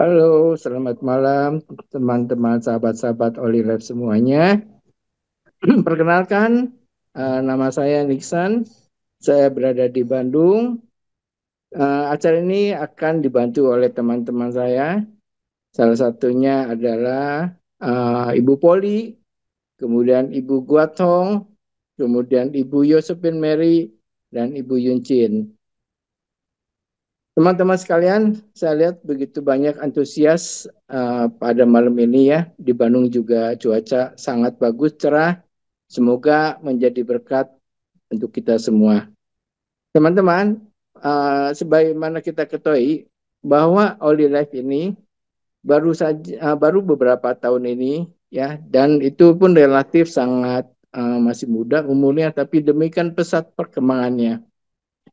Halo, selamat malam teman-teman sahabat-sahabat Olive semuanya. Perkenalkan, nama saya Nixon. Saya berada di Bandung. Acara ini akan dibantu oleh teman-teman saya. Salah satunya adalah Ibu Poli, kemudian Ibu Guatong, kemudian Ibu Josephine Mary, dan Ibu Yuncin. Teman-teman sekalian, saya lihat begitu banyak antusias pada malam ini ya. Di Bandung juga cuaca sangat bagus, cerah. Semoga menjadi berkat untuk kita semua. Teman-teman, sebagaimana kita ketahui bahwa Oli Life ini baru beberapa tahun ini ya, dan itu pun relatif sangat masih muda umurnya, tapi demikian pesat perkembangannya.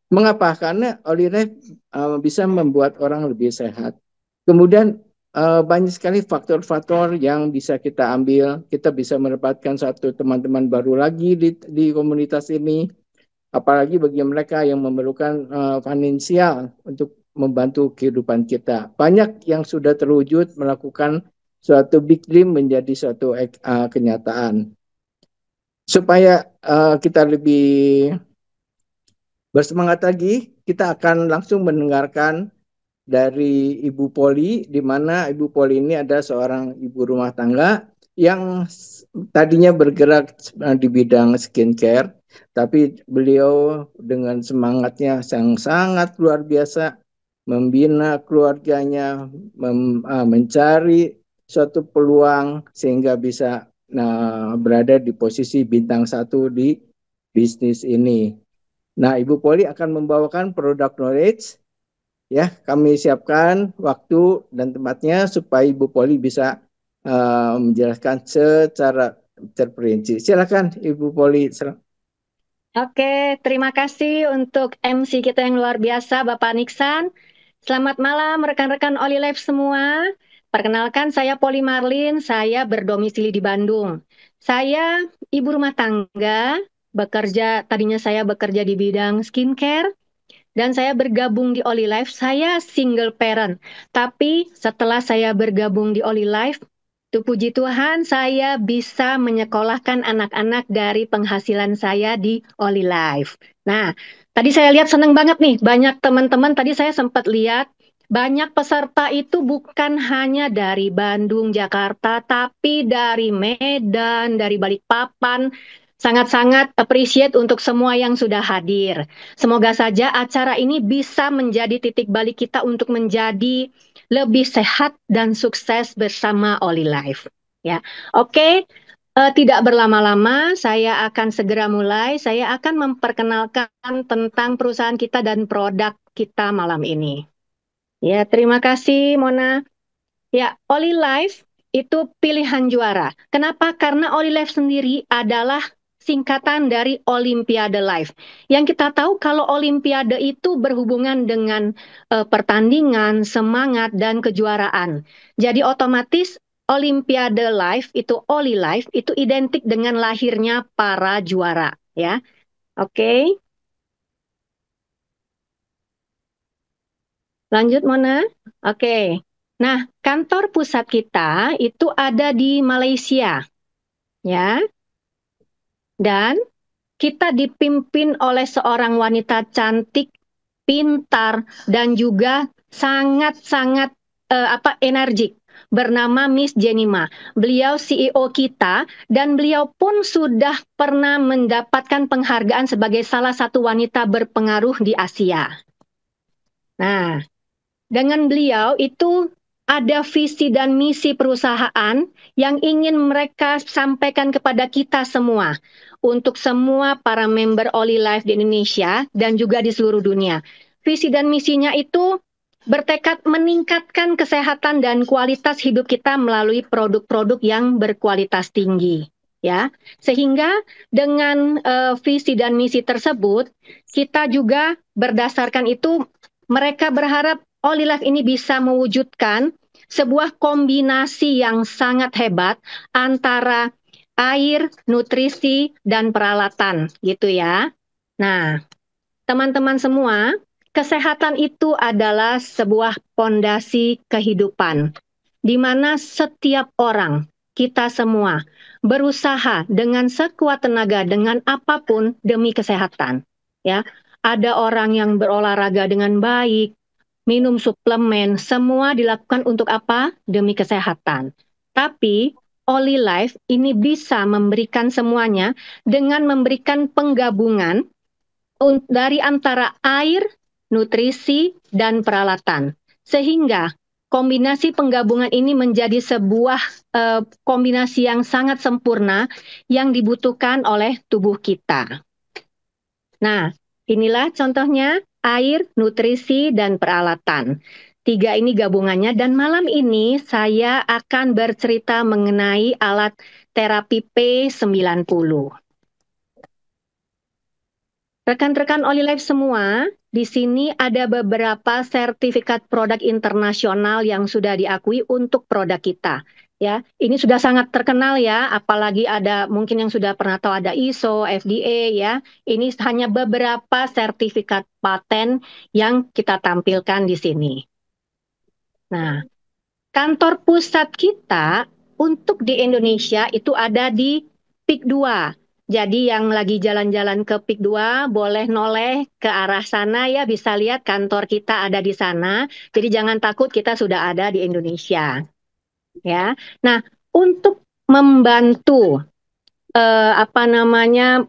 Mengapa? Karena olive bisa membuat orang lebih sehat. Kemudian banyak sekali faktor-faktor yang bisa kita ambil. Kita bisa mendapatkan satu teman-teman baru lagi di komunitas ini. Apalagi bagi mereka yang memerlukan finansial untuk membantu kehidupan kita. Banyak yang sudah terwujud melakukan suatu big dream menjadi suatu kenyataan. Supaya kita lebih bersemangat lagi, kita akan langsung mendengarkan dari Ibu Poli, di mana Ibu Poli ini ada seorang ibu rumah tangga yang tadinya bergerak di bidang skincare, tapi beliau dengan semangatnya yang sangat luar biasa membina keluarganya, mencari suatu peluang sehingga bisa berada di posisi bintang satu di bisnis ini. Nah, Ibu Poli akan membawakan produk knowledge. Ya, kami siapkan waktu dan tempatnya supaya Ibu Poli bisa menjelaskan secara terperinci. Silakan Ibu Poli. Oke, terima kasih untuk MC kita yang luar biasa, Bapak Niksan. Selamat malam rekan-rekan Olive semua. Perkenalkan saya Poli Marlin, saya berdomisili di Bandung. Saya ibu rumah tangga, tadinya saya bekerja di bidang skincare, dan saya bergabung di Olive, saya single parent. Tapi setelah saya bergabung di Olive, tuh puji Tuhan saya bisa menyekolahkan anak-anak dari penghasilan saya di Olive. Nah, tadi saya lihat seneng banget nih, banyak teman-teman tadi saya sempat lihat banyak peserta itu bukan hanya dari Bandung, Jakarta, tapi dari Medan, dari Balikpapan. Sangat-sangat appreciate untuk semua yang sudah hadir. Semoga saja acara ini bisa menjadi titik balik kita untuk menjadi lebih sehat dan sukses bersama Oli Life. Ya, oke. Tidak berlama-lama, saya akan segera mulai. Saya akan memperkenalkan tentang perusahaan kita dan produk kita malam ini. Ya, terima kasih Mona. Ya, Oli Life itu pilihan juara. Kenapa? Karena Oli Life sendiri adalah singkatan dari Olimpiade Life. Yang kita tahu kalau Olimpiade itu berhubungan dengan pertandingan, semangat, dan kejuaraan. Jadi otomatis Olimpiade Life itu Oli Life itu identik dengan lahirnya para juara. Ya, oke. Lanjut Mona. Oke. Nah, kantor pusat kita itu ada di Malaysia, ya. Dan kita dipimpin oleh seorang wanita cantik, pintar, dan juga sangat-sangat energik bernama Miss Jenima. Beliau CEO kita dan beliau pun sudah pernah mendapatkan penghargaan sebagai salah satu wanita berpengaruh di Asia. Nah, dengan beliau itu ada visi dan misi perusahaan yang ingin mereka sampaikan kepada kita semua, untuk semua para member Oli Life di Indonesia dan juga di seluruh dunia. Visi dan misinya itu bertekad meningkatkan kesehatan dan kualitas hidup kita melalui produk-produk yang berkualitas tinggi. Ya, sehingga dengan visi dan misi tersebut, kita juga berdasarkan itu mereka berharap Olive ini bisa mewujudkan sebuah kombinasi yang sangat hebat antara air, nutrisi, dan peralatan gitu ya. Nah, teman-teman semua, kesehatan itu adalah sebuah pondasi kehidupan, di mana setiap orang, kita semua, berusaha dengan sekuat tenaga, dengan apapun demi kesehatan. Ya, ada orang yang berolahraga dengan baik, minum suplemen, semua dilakukan untuk apa? Demi kesehatan. Tapi Oli Life ini bisa memberikan semuanya dengan memberikan penggabungan dari antara air, nutrisi, dan peralatan. Sehingga kombinasi penggabungan ini menjadi sebuah kombinasi yang sangat sempurna yang dibutuhkan oleh tubuh kita. Nah, inilah contohnya air, nutrisi, dan peralatan. Tiga ini gabungannya dan malam ini saya akan bercerita mengenai alat terapi P90. Rekan-rekan Olilife semua, di sini ada beberapa sertifikat produk internasional yang sudah diakui untuk produk kita. Ya, ini sudah sangat terkenal ya, apalagi ada mungkin yang sudah pernah tahu ada ISO, FDA ya. Ini hanya beberapa sertifikat paten yang kita tampilkan di sini. Nah, kantor pusat kita untuk di Indonesia itu ada di PIK 2. Jadi yang lagi jalan-jalan ke PIK 2 boleh noleh ke arah sana ya, bisa lihat kantor kita ada di sana. Jadi jangan takut, kita sudah ada di Indonesia. Ya. Nah, untuk membantu apa namanya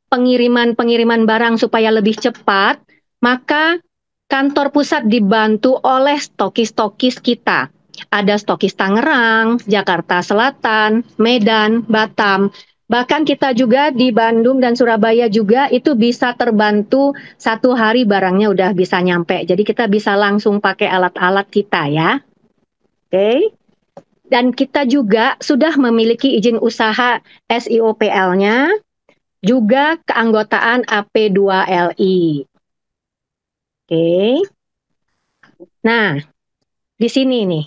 pengiriman barang supaya lebih cepat, maka kantor pusat dibantu oleh stokis-stokis kita. Ada stokis Tangerang, Jakarta Selatan, Medan, Batam. Bahkan kita juga di Bandung dan Surabaya juga itu bisa terbantu 1 hari barangnya udah bisa nyampe. Jadi kita bisa langsung pakai alat-alat kita ya. Oke. Dan kita juga sudah memiliki izin usaha SIOPL-nya, juga keanggotaan AP2LI. Oke. Nah, di sini nih,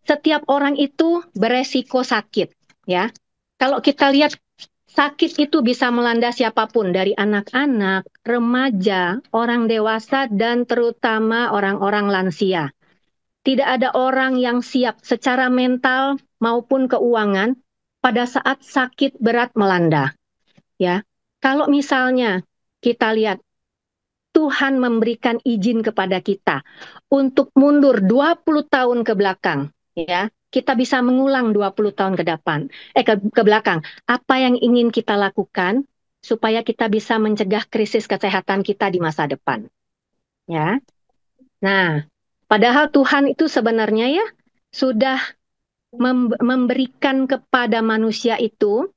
setiap orang itu beresiko sakit, ya. Kalau kita lihat sakit itu bisa melanda siapapun, dari anak-anak, remaja, orang dewasa, dan terutama orang-orang lansia. Tidak ada orang yang siap secara mental maupun keuangan pada saat sakit berat melanda. Ya, kalau misalnya kita lihat Tuhan memberikan izin kepada kita untuk mundur 20 tahun ke belakang, ya. Kita bisa mengulang 20 tahun ke depan, ke belakang. Apa yang ingin kita lakukan supaya kita bisa mencegah krisis kesehatan kita di masa depan, ya. Nah, padahal Tuhan itu sebenarnya ya sudah memberikan kepada manusia itu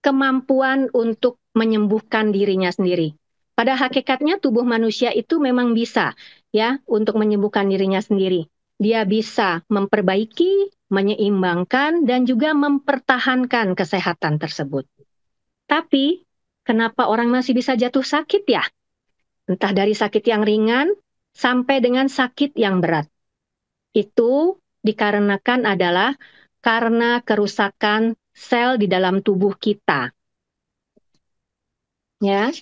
kemampuan untuk menyembuhkan dirinya sendiri. Pada hakikatnya tubuh manusia itu memang bisa ya untuk menyembuhkan dirinya sendiri. Dia bisa memperbaiki, menyeimbangkan dan juga mempertahankan kesehatan tersebut. Tapi kenapa orang masih bisa jatuh sakit ya? Entah dari sakit yang ringan sampai dengan sakit yang berat. Itu dikarenakan adalah karena kerusakan sel di dalam tubuh kita. Ya,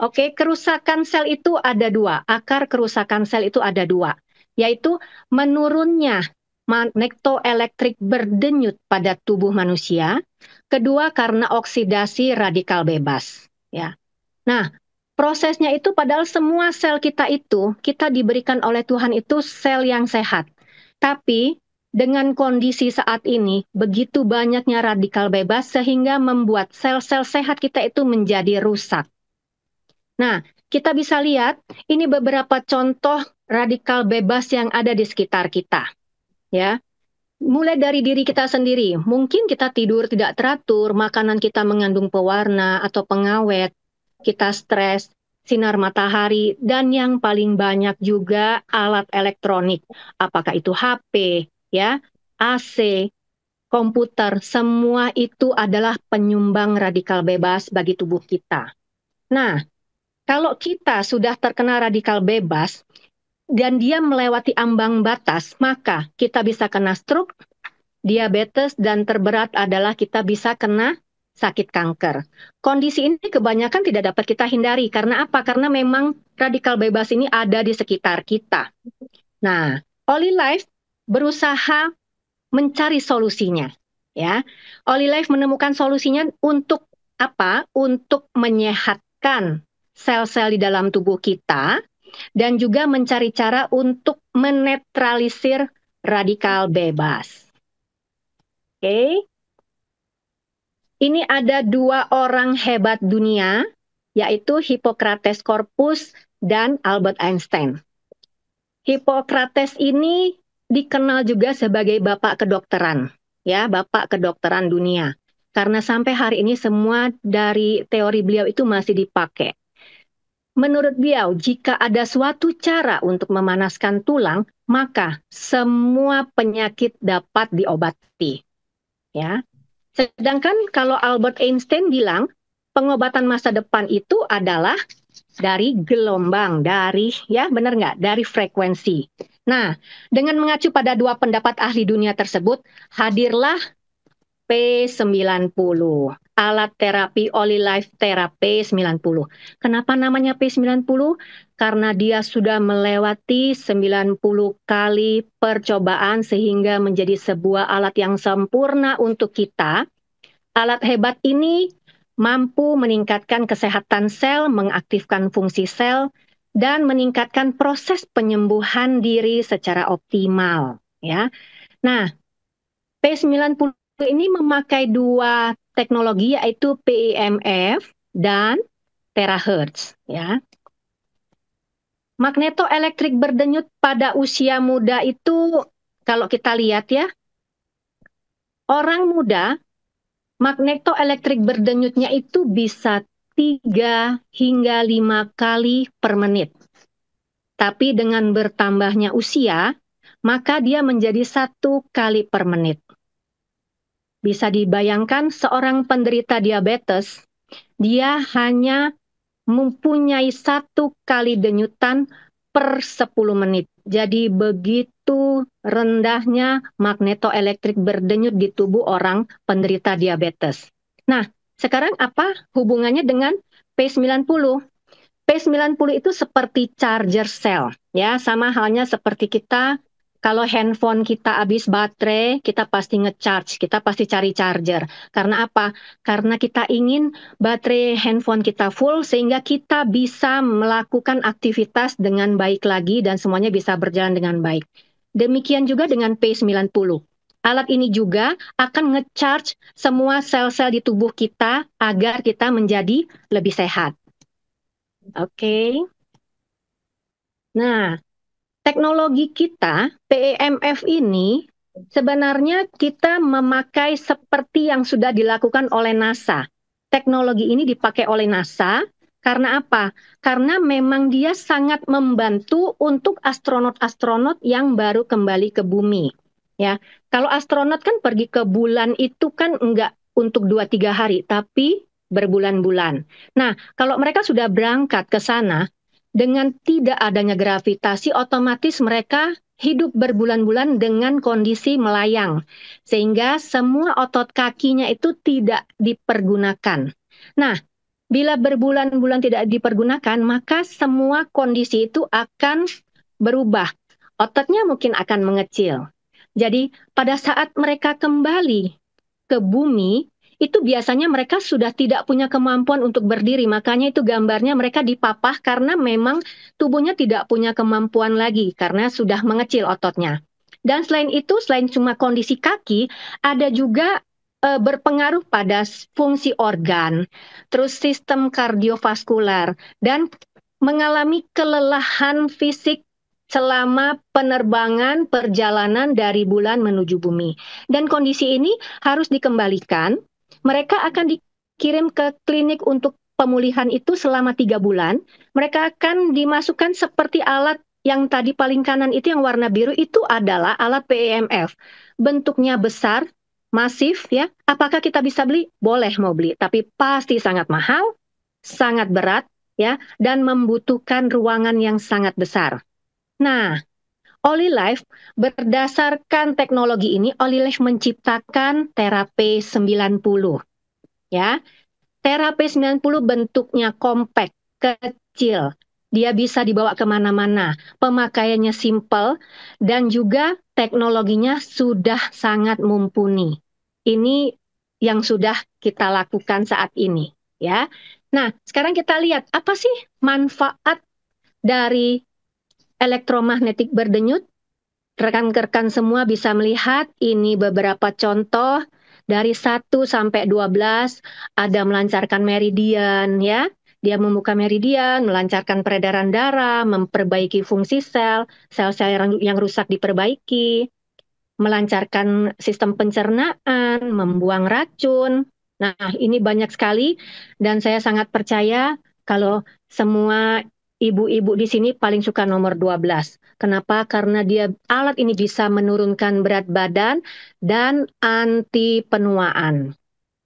oke, kerusakan sel itu ada dua. Akar kerusakan sel itu ada dua, yaitu menurunnya magnetoelektrik berdenyut pada tubuh manusia. Kedua, karena oksidasi radikal bebas. Ya, nah prosesnya itu padahal semua sel kita itu kita diberikan oleh Tuhan itu sel yang sehat. Tapi dengan kondisi saat ini, begitu banyaknya radikal bebas sehingga membuat sel-sel sehat kita itu menjadi rusak. Nah, kita bisa lihat ini beberapa contoh radikal bebas yang ada di sekitar kita. Ya, mulai dari diri kita sendiri. Mungkin kita tidur tidak teratur, makanan kita mengandung pewarna atau pengawet, kita stres, sinar matahari, dan yang paling banyak juga alat elektronik. Apakah itu HP, ya, AC, komputer, semua itu adalah penyumbang radikal bebas bagi tubuh kita. Nah, kalau kita sudah terkena radikal bebas dan dia melewati ambang batas, maka kita bisa kena stroke, diabetes, dan terberat adalah kita bisa kena sakit kanker. Kondisi ini kebanyakan tidak dapat kita hindari. Karena apa? Karena memang radikal bebas ini ada di sekitar kita. Nah, Olive berusaha mencari solusinya. Ya, Olive menemukan solusinya untuk apa? Untuk menyehatkan sel-sel di dalam tubuh kita dan juga mencari cara untuk menetralisir radikal bebas. Oke. Ini ada dua orang hebat dunia, yaitu Hippocrates Corpus dan Albert Einstein. Hippocrates ini dikenal juga sebagai bapak kedokteran, ya, bapak kedokteran dunia. Karena sampai hari ini semua dari teori beliau itu masih dipakai. Menurut beliau, jika ada suatu cara untuk memanaskan tulang, maka semua penyakit dapat diobati. Ya. Sedangkan kalau Albert Einstein bilang, pengobatan masa depan itu adalah dari gelombang, dari, ya benar nggak, dari frekuensi. Nah, dengan mengacu pada dua pendapat ahli dunia tersebut, hadirlah P90, alat terapi Olive Therapy 90. Kenapa namanya P90? Karena dia sudah melewati 90 kali percobaan sehingga menjadi sebuah alat yang sempurna untuk kita. Alat hebat ini mampu meningkatkan kesehatan sel, mengaktifkan fungsi sel, dan meningkatkan proses penyembuhan diri secara optimal. Ya. Nah, P90 ini memakai dua teknologi yaitu PEMF dan terahertz. Ya. Magnetoelektrik berdenyut pada usia muda itu kalau kita lihat ya, orang muda magnetoelektrik berdenyutnya itu bisa 3 hingga 5 kali per menit. Tapi dengan bertambahnya usia, maka dia menjadi 1 kali per menit. Bisa dibayangkan seorang penderita diabetes, dia hanya mempunyai 1 kali denyutan per 10 menit. Jadi begitu rendahnya magnetoelektrik berdenyut di tubuh orang penderita diabetes. Nah, sekarang apa hubungannya dengan P90? P90 itu seperti charger sel, ya, sama halnya seperti kita kalau handphone kita habis baterai, kita pasti ngecharge, kita pasti cari charger. Karena apa? Karena kita ingin baterai handphone kita full sehingga kita bisa melakukan aktivitas dengan baik lagi dan semuanya bisa berjalan dengan baik. Demikian juga dengan P90. Alat ini juga akan ngecharge semua sel-sel di tubuh kita agar kita menjadi lebih sehat. Oke. Nah, teknologi kita, PEMF ini, sebenarnya kita memakai seperti yang sudah dilakukan oleh NASA. Teknologi ini dipakai oleh NASA karena apa? Karena memang dia sangat membantu untuk astronot-astronot yang baru kembali ke bumi. Ya, kalau astronot kan pergi ke bulan itu kan enggak untuk 2-3 hari, tapi berbulan-bulan. Nah, kalau mereka sudah berangkat ke sana, dengan tidak adanya gravitasi, otomatis mereka hidup berbulan-bulan dengan kondisi melayang. Sehingga semua otot kakinya itu tidak dipergunakan. Nah, bila berbulan-bulan tidak dipergunakan, maka semua kondisi itu akan berubah. Ototnya mungkin akan mengecil. Jadi, pada saat mereka kembali ke bumi, itu biasanya mereka sudah tidak punya kemampuan untuk berdiri. Makanya itu gambarnya mereka dipapah karena memang tubuhnya tidak punya kemampuan lagi karena sudah mengecil ototnya. Dan selain itu, selain cuma kondisi kaki, ada juga berpengaruh pada fungsi organ, terus sistem kardiovaskular, dan mengalami kelelahan fisik selama penerbangan perjalanan dari bulan menuju bumi. Dan kondisi ini harus dikembalikan. Mereka akan dikirim ke klinik untuk pemulihan itu selama 3 bulan. Mereka akan dimasukkan seperti alat yang tadi paling kanan itu yang warna biru itu adalah alat PEMF. Bentuknya besar, masif ya. Apakah kita bisa beli? Boleh mau beli, tapi pasti sangat mahal, sangat berat ya, dan membutuhkan ruangan yang sangat besar. Nah, Olive berdasarkan teknologi ini, Olive menciptakan terapi 90. ya. Terapi 90 bentuknya kompak, kecil. Dia bisa dibawa kemana-mana. Pemakaiannya simple dan juga teknologinya sudah sangat mumpuni. Ini yang sudah kita lakukan saat ini, ya. Nah, sekarang kita lihat apa sih manfaat dari elektromagnetik berdenyut. Rekan-rekan semua bisa melihat ini beberapa contoh dari 1 sampai 12 ada melancarkan meridian ya. Dia membuka meridian, melancarkan peredaran darah, memperbaiki fungsi sel, sel-sel yang rusak diperbaiki, melancarkan sistem pencernaan, membuang racun. Nah, ini banyak sekali dan saya sangat percaya kalau semua ibu-ibu di sini paling suka nomor 12. Kenapa? Karena dia alat ini bisa menurunkan berat badan dan anti penuaan.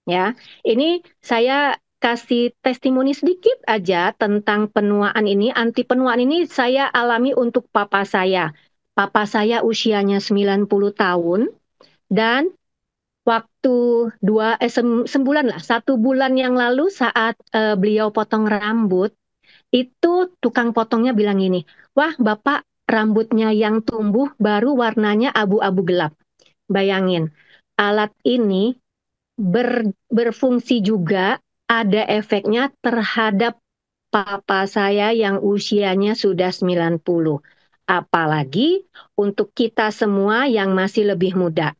Ya, ini saya kasih testimoni sedikit aja tentang penuaan ini. Anti penuaan ini saya alami untuk papa saya. Papa saya usianya 90 tahun dan waktu sebulan lah, 1 bulan yang lalu saat beliau potong rambut, itu tukang potongnya bilang gini, wah bapak rambutnya yang tumbuh baru warnanya abu-abu gelap. Bayangin, alat ini berfungsi juga ada efeknya terhadap papa saya yang usianya sudah 90. Apalagi untuk kita semua yang masih lebih muda.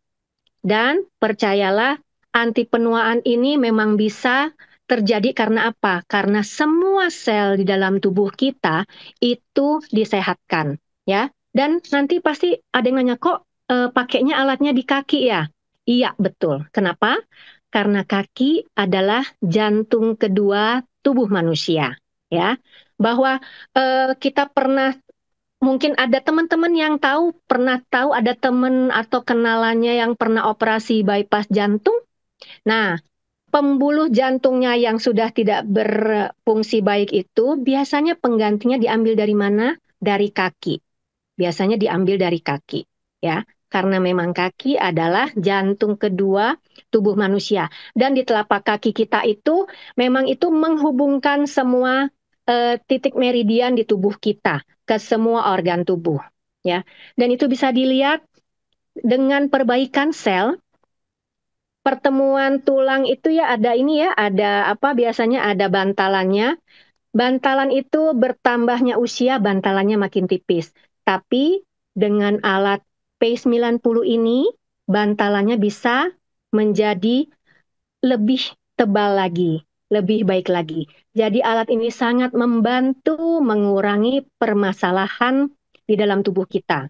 Dan percayalah, anti penuaan ini memang bisa terjadi karena apa? Karena semua sel di dalam tubuh kita itu disehatkan, ya. Dan nanti pasti ada yang nanya, kok pakainya alatnya di kaki ya? Iya, betul. Kenapa? Karena kaki adalah jantung kedua tubuh manusia, ya. Bahwa kita pernah mungkin ada teman-teman yang pernah tahu ada teman atau kenalannya yang pernah operasi bypass jantung. Nah, pembuluh jantungnya yang sudah tidak berfungsi baik itu biasanya penggantinya diambil dari mana? Dari kaki. Biasanya diambil dari kaki, ya. Karena memang kaki adalah jantung kedua tubuh manusia. Dan di telapak kaki kita itu memang itu menghubungkan semua titik meridian di tubuh kita ke semua organ tubuh, ya. Dan itu bisa dilihat dengan perbaikan sel, pertemuan tulang itu ya ada ini ya, ada apa biasanya ada bantalannya. Bantalan itu bertambahnya usia, bantalannya makin tipis. Tapi dengan alat P90 ini, bantalannya bisa menjadi lebih tebal lagi, lebih baik lagi. Jadi alat ini sangat membantu mengurangi permasalahan di dalam tubuh kita,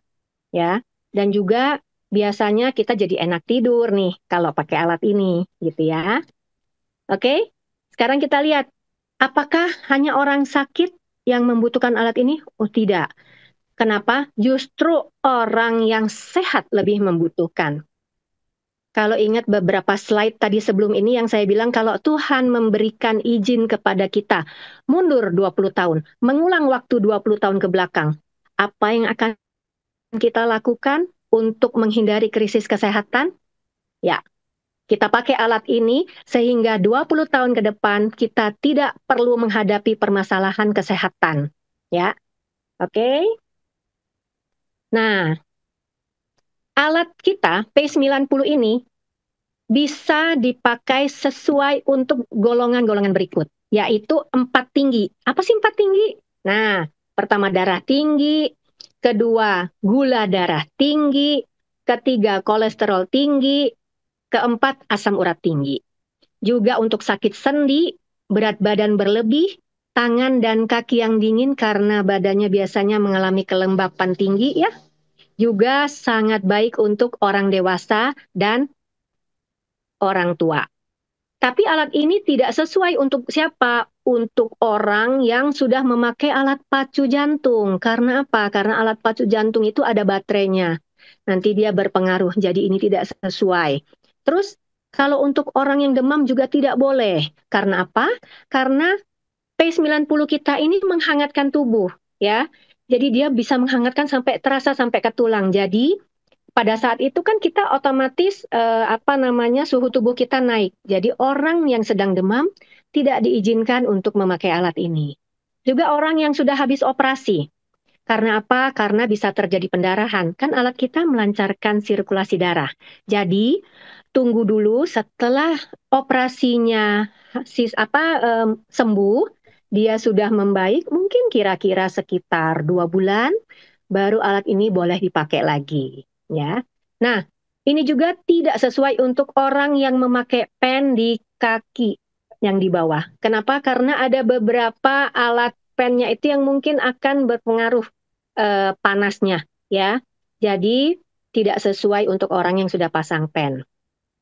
ya. Dan juga biasanya kita jadi enak tidur nih kalau pakai alat ini, gitu ya. Oke, sekarang kita lihat apakah hanya orang sakit yang membutuhkan alat ini? Oh, tidak. Kenapa? Justru orang yang sehat lebih membutuhkan. Kalau ingat beberapa slide tadi sebelum ini yang saya bilang kalau Tuhan memberikan izin kepada kita mundur 20 tahun, mengulang waktu 20 tahun ke belakang, apa yang akan kita lakukan untuk menghindari krisis kesehatan? Ya, kita pakai alat ini sehingga 20 tahun ke depan kita tidak perlu menghadapi permasalahan kesehatan. Ya, oke. Nah, alat kita P90 ini bisa dipakai sesuai untuk golongan-golongan berikut, yaitu 4 tinggi. Apa sih 4 tinggi? Nah, pertama darah tinggi, kedua gula darah tinggi, ketiga kolesterol tinggi, keempat asam urat tinggi. Juga untuk sakit sendi, berat badan berlebih, tangan dan kaki yang dingin karena badannya biasanya mengalami kelembapan tinggi ya. Juga sangat baik untuk orang dewasa dan orang tua. Tapi alat ini tidak sesuai untuk siapa? Untuk orang yang sudah memakai alat pacu jantung. Karena apa? Karena alat pacu jantung itu ada baterainya. Nanti dia berpengaruh, jadi ini tidak sesuai. Terus kalau untuk orang yang demam juga tidak boleh. Karena apa? Karena P90 kita ini menghangatkan tubuh, ya. Jadi dia bisa menghangatkan sampai terasa sampai ke tulang. Jadi pada saat itu kan kita otomatis suhu tubuh kita naik. Jadi orang yang sedang demam tidak diizinkan untuk memakai alat ini. Juga orang yang sudah habis operasi. Karena apa? Karena bisa terjadi pendarahan. Kan alat kita melancarkan sirkulasi darah. Jadi tunggu dulu setelah operasinya sembuh, dia sudah membaik, mungkin kira-kira sekitar 2 bulan, baru alat ini boleh dipakai lagi, ya. Nah, ini juga tidak sesuai untuk orang yang memakai pen di kaki yang di bawah. Kenapa? Karena ada beberapa alat pennya itu yang mungkin akan berpengaruh panasnya, ya. Jadi tidak sesuai untuk orang yang sudah pasang pen.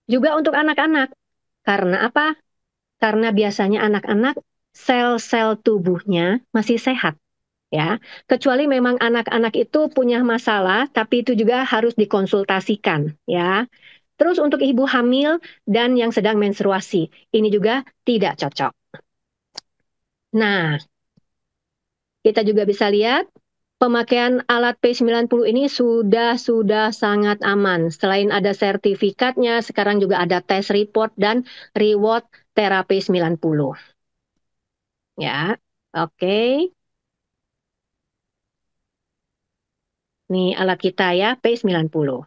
Juga untuk anak-anak. Karena apa? Karena biasanya anak-anak sel-sel tubuhnya masih sehat, ya. Kecuali memang anak-anak itu punya masalah, tapi itu juga harus dikonsultasikan, ya. Terus untuk ibu hamil dan yang sedang menstruasi, ini juga tidak cocok. Nah, kita juga bisa lihat pemakaian alat P90 ini sudah sangat aman. Selain ada sertifikatnya, sekarang juga ada test report dan reward terapi 90. Ya, oke. Nih alat kita ya, P90.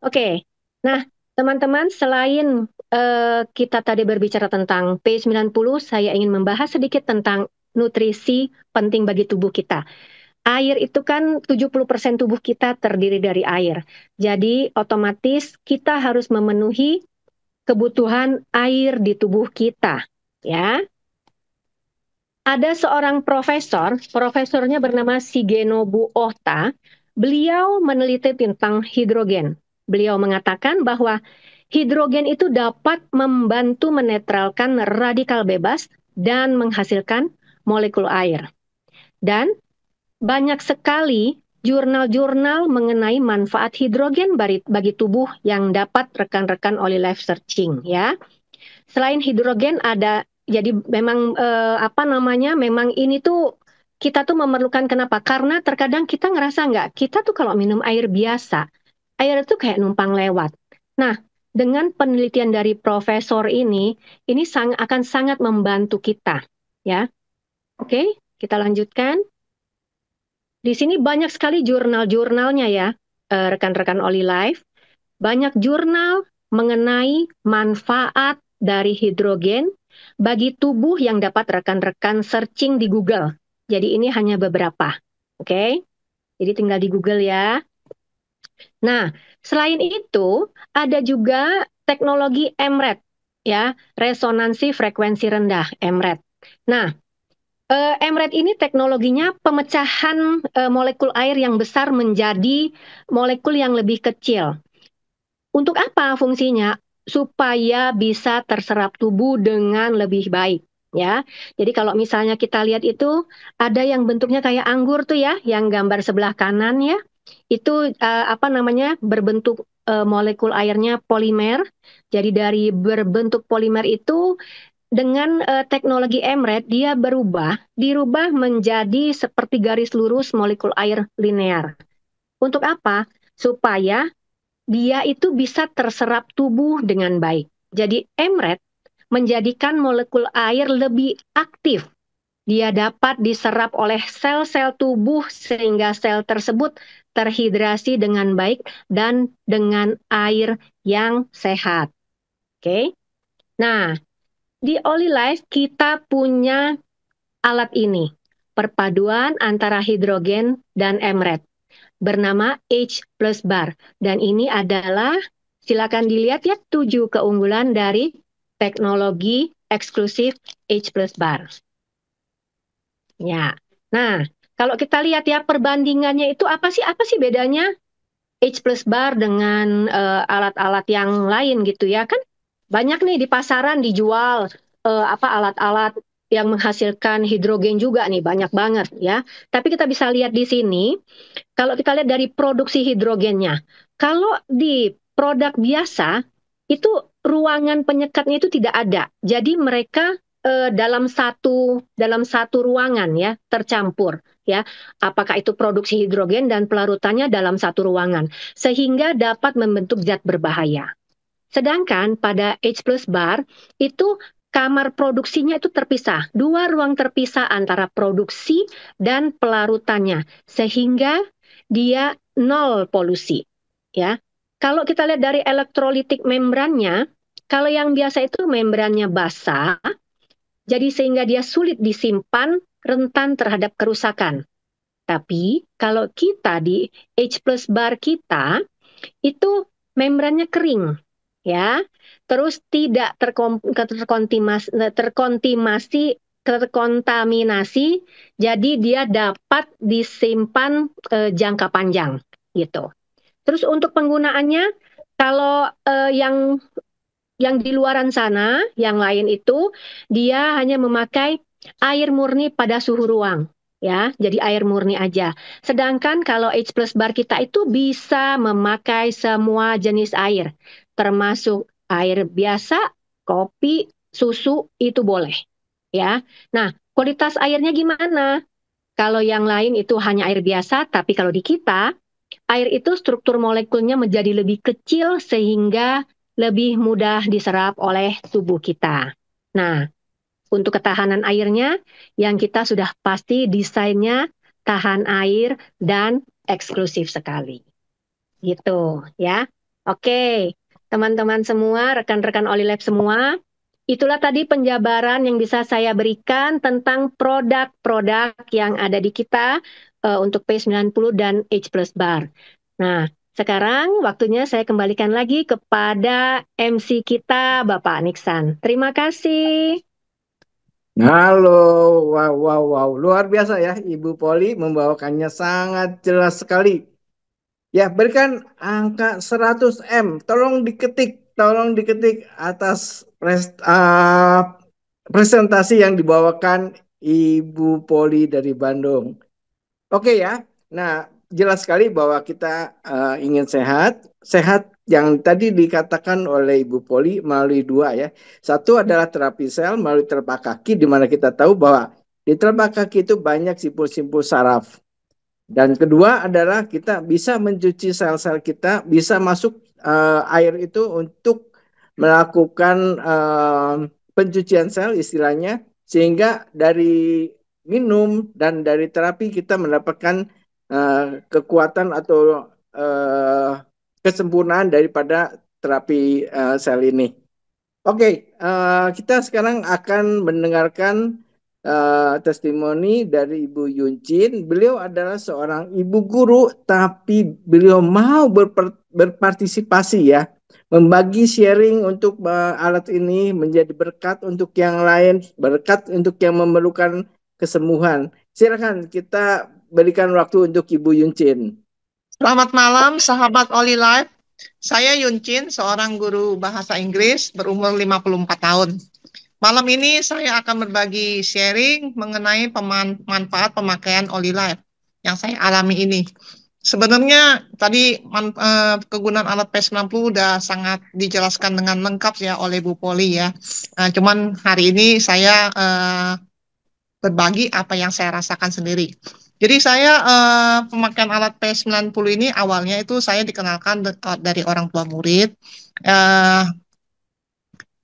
Oke, nah teman-teman selain kita tadi berbicara tentang P90, saya ingin membahas sedikit tentang nutrisi penting bagi tubuh kita. Air itu kan 70% tubuh kita terdiri dari air. Jadi otomatis kita harus memenuhi kebutuhan air di tubuh kita, ya. Ada seorang profesornya bernama Shigenobu Ohta. Beliau meneliti tentang hidrogen. Beliau mengatakan bahwa hidrogen itu dapat membantu menetralkan radikal bebas dan menghasilkan molekul air. Dan banyak sekali jurnal-jurnal mengenai manfaat hidrogen bagi tubuh yang dapat rekan-rekan Oli Life searching, ya. Selain hidrogen ada, jadi memang memang ini tuh kita tuh memerlukan, kenapa? Karena terkadang kita ngerasa nggak, kita tuh kalau minum air biasa, air itu kayak numpang lewat. Nah, dengan penelitian dari profesor ini akan sangat membantu kita, ya. Oke, kita lanjutkan. Di sini banyak sekali jurnal-jurnalnya ya, rekan-rekan Oli Life. Banyak jurnal mengenai manfaat dari hidrogen bagi tubuh yang dapat rekan-rekan searching di Google. Jadi ini hanya beberapa. Oke? Jadi tinggal di Google ya. Nah, selain itu ada juga teknologi EMRET ya, resonansi frekuensi rendah EMRET. Nah, EMRET ini teknologinya pemecahan molekul air yang besar menjadi molekul yang lebih kecil. Untuk apa fungsinya? Supaya bisa terserap tubuh dengan lebih baik, ya. Jadi kalau misalnya kita lihat itu ada yang bentuknya kayak anggur tuh ya, yang gambar sebelah kanan ya. Itu berbentuk molekul airnya polimer. Jadi dari berbentuk polimer itu dengan teknologi EMRET dia dirubah menjadi seperti garis lurus molekul air linear. Untuk apa? Supaya dia itu bisa terserap tubuh dengan baik. Jadi EMRET menjadikan molekul air lebih aktif. Dia dapat diserap oleh sel-sel tubuh sehingga sel tersebut terhidrasi dengan baik dan dengan air yang sehat. Oke. Nah, di Oli Life kita punya alat ini, perpaduan antara hidrogen dan EMRET, bernama H plus bar. Dan ini adalah, silakan dilihat ya, 7 keunggulan dari teknologi eksklusif H plus bar. Ya. Nah, kalau kita lihat ya perbandingannya itu apa sih bedanya H plus bar dengan alat-alat yang lain gitu ya, kan banyak nih di pasaran dijual alat-alat yang menghasilkan hidrogen juga nih, banyak banget ya. Tapi kita bisa lihat di sini, kalau kita lihat dari produksi hidrogennya, kalau di produk biasa itu ruangan penyekatnya itu tidak ada. Jadi mereka dalam satu ruangan ya, tercampur. ya, apakah itu produksi hidrogen dan pelarutannya dalam satu ruangan, sehingga dapat membentuk zat berbahaya. Sedangkan pada H plus bar itu kamar produksinya itu terpisah, dua ruang terpisah antara produksi dan pelarutannya, sehingga dia nol polusi. Ya, kalau kita lihat dari elektrolitik membrannya, kalau yang biasa itu membrannya basah, jadi sehingga dia sulit disimpan, rentan terhadap kerusakan. Tapi kalau kita di H plus bar kita itu membrannya kering, ya, terus tidak terkontaminasi, jadi dia dapat disimpan jangka panjang, gitu. Terus untuk penggunaannya, kalau yang di luaran sana, yang lain itu dia hanya memakai air murni pada suhu ruang, ya, jadi air murni aja. Sedangkan kalau H plus bar kita itu bisa memakai semua jenis air, termasuk air biasa, kopi, susu itu boleh, ya. Nah, kualitas airnya gimana? Kalau yang lain itu hanya air biasa, tapi kalau di kita air itu struktur molekulnya menjadi lebih kecil sehingga lebih mudah diserap oleh tubuh kita. Nah, untuk ketahanan airnya, yang kita sudah pasti desainnya tahan air dan eksklusif sekali. Gitu ya. Oke, teman-teman semua, rekan-rekan Olilab semua, itulah tadi penjabaran yang bisa saya berikan tentang produk-produk yang ada di kita untuk P90 dan H plus bar. Nah, sekarang waktunya saya kembalikan lagi kepada MC kita, Bapak Niksan. Terima kasih. Halo, wow, wow, wow, luar biasa ya, Ibu Poli membawakannya sangat jelas sekali. Ya, berikan angka 100 M. Tolong diketik atas presentasi yang dibawakan Ibu Poli dari Bandung. Oke ya. Nah, jelas sekali bahwa kita ingin sehat. Sehat yang tadi dikatakan oleh Ibu Poli melalui dua ya. Satu adalah terapi sel melalui telapak kaki, di mana kita tahu bahwa di telapak kaki itu banyak simpul-simpul saraf. Dan kedua adalah kita bisa mencuci sel-sel kita, bisa masuk air itu untuk melakukan pencucian sel istilahnya, sehingga dari minum dan dari terapi kita mendapatkan kekuatan atau kesempurnaan daripada terapi sel ini. Oke, kita sekarang akan mendengarkan testimoni dari Ibu Yuncin. Beliau adalah seorang ibu guru, tapi beliau mau berpartisipasi ya, membagi sharing untuk alat ini menjadi berkat untuk yang lain, berkat untuk yang memerlukan kesembuhan. Silakan kita berikan waktu untuk Ibu Yuncin. Selamat malam, sahabat Oli Life. Saya Yuncin, seorang guru bahasa Inggris berumur 54 tahun. Malam ini saya akan berbagi sharing mengenai manfaat pemakaian Oli Life yang saya alami ini. Sebenarnya tadi kegunaan alat P90 udah sangat dijelaskan dengan lengkap ya oleh Bu Poli ya. Cuman hari ini saya berbagi apa yang saya rasakan sendiri. Jadi saya pemakaian alat P90 ini awalnya itu saya dikenalkan dari orang tua murid,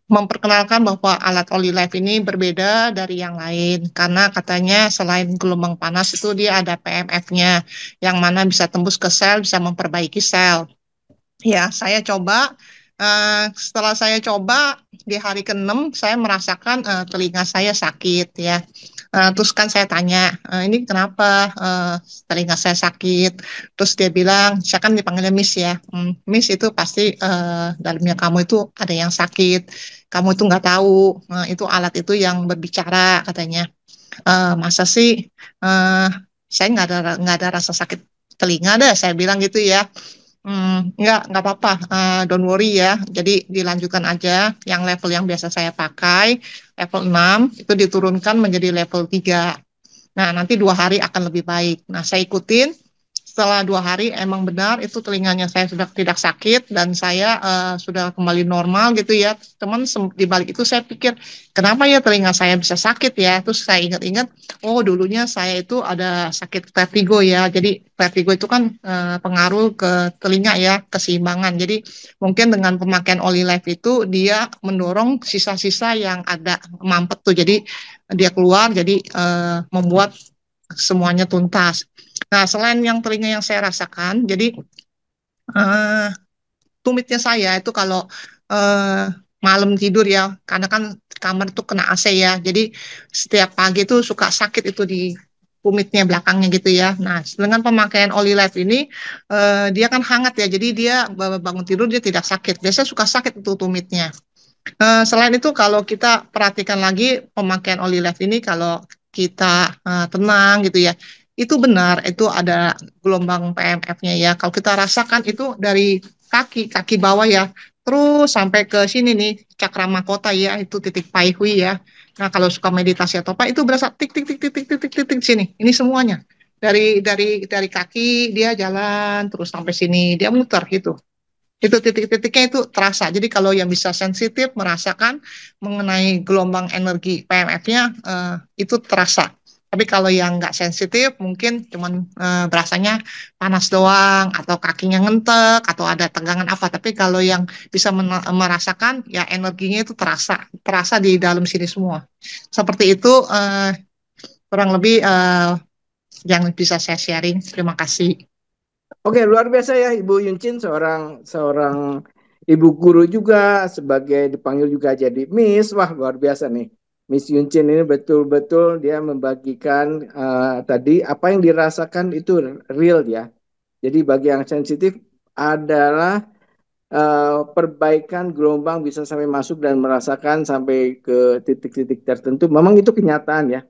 memperkenalkan bahwa alat Oli Life ini berbeda dari yang lain karena katanya selain gelombang panas itu dia ada PMF-nya yang mana bisa tembus ke sel, bisa memperbaiki sel. Ya, saya coba. Setelah saya coba di hari ke-6 saya merasakan telinga saya sakit ya. Terus kan saya tanya, ini kenapa telinga saya sakit? Terus dia bilang, saya kan dipanggilnya Miss ya. Miss itu pasti dalamnya kamu itu ada yang sakit. Kamu itu nggak tahu, itu alat itu yang berbicara katanya. Masa sih saya nggak ada rasa sakit telinga deh, saya bilang gitu ya. Nggak apa-apa, don't worry ya. Jadi dilanjutkan aja yang level yang biasa saya pakai, level 6, itu diturunkan menjadi level 3. Nah, nanti 2 hari akan lebih baik. Nah, saya ikutin. setelah 2 hari emang benar itu telinganya saya sudah tidak sakit dan saya sudah kembali normal gitu ya. Teman di balik itu saya pikir kenapa ya telinga saya bisa sakit ya. Terus saya ingat-ingat, oh dulunya saya itu ada sakit vertigo ya. Jadi vertigo itu kan pengaruh ke telinga ya, keseimbangan. Jadi mungkin dengan pemakaian Olilife itu dia mendorong sisa-sisa yang ada mampet tuh. Jadi dia keluar, jadi membuat semuanya tuntas. Nah, selain yang telinga yang saya rasakan, jadi eh, tumitnya saya itu kalau eh, malam tidur ya, karena kan kamar itu kena AC ya, jadi setiap pagi itu suka sakit itu di tumitnya belakangnya gitu ya. Nah, dengan pemakaian Olilife ini, dia kan hangat ya, jadi dia bangun tidur dia tidak sakit. Biasanya suka sakit itu tumitnya. Selain itu, kalau kita perhatikan lagi pemakaian Olilife ini, kalau kita tenang gitu ya, itu benar, itu ada gelombang PMF-nya ya. Kalau kita rasakan itu dari kaki bawah ya, terus sampai ke sini nih, cakra mahkota ya, itu titik pai hui ya. Nah, kalau suka meditasi atau apa, itu berasa tik tik tik tik tik tik tik tik tik sini. Ini semuanya dari kaki dia jalan terus sampai sini, dia muter gitu. Itu titik-titiknya itu terasa. Jadi kalau yang bisa sensitif merasakan mengenai gelombang energi PMF-nya itu terasa. Tapi kalau yang nggak sensitif mungkin cuman berasanya panas doang atau kakinya ngentek atau ada tegangan apa. Tapi kalau yang bisa merasakan ya energinya itu terasa di dalam sini semua. Seperti itu kurang lebih yang bisa saya sharing. Terima kasih. Oke, luar biasa ya Ibu Yuncin, seorang seorang ibu guru juga, sebagai dipanggil juga jadi Miss. Wah, luar biasa nih. Miss Yuncin ini betul-betul dia membagikan tadi apa yang dirasakan itu real ya. Jadi bagi yang sensitif adalah perbaikan gelombang bisa sampai masuk dan merasakan sampai ke titik-titik tertentu. Memang itu kenyataan ya.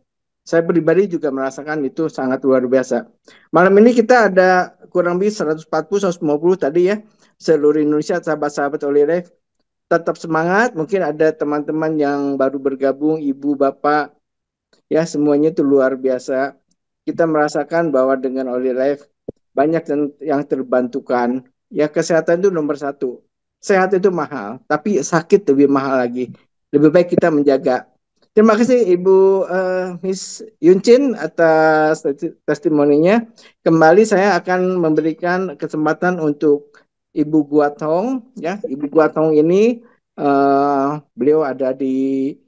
Saya pribadi juga merasakan itu sangat luar biasa. Malam ini kita ada kurang lebih 140-150 tadi ya. Seluruh Indonesia, sahabat-sahabat Olilife, tetap semangat. Mungkin ada teman-teman yang baru bergabung, ibu, bapak, ya semuanya itu luar biasa. Kita merasakan bahwa dengan Olilife banyak yang terbantukan. Ya kesehatan itu nomor satu. Sehat itu mahal, tapi sakit lebih mahal lagi. Lebih baik kita menjaga. Terima kasih Ibu Miss Yuncin atas testimoninya. Kembali saya akan memberikan kesempatan untuk Ibu Guatong. Ya, Ibu Guatong ini beliau ada di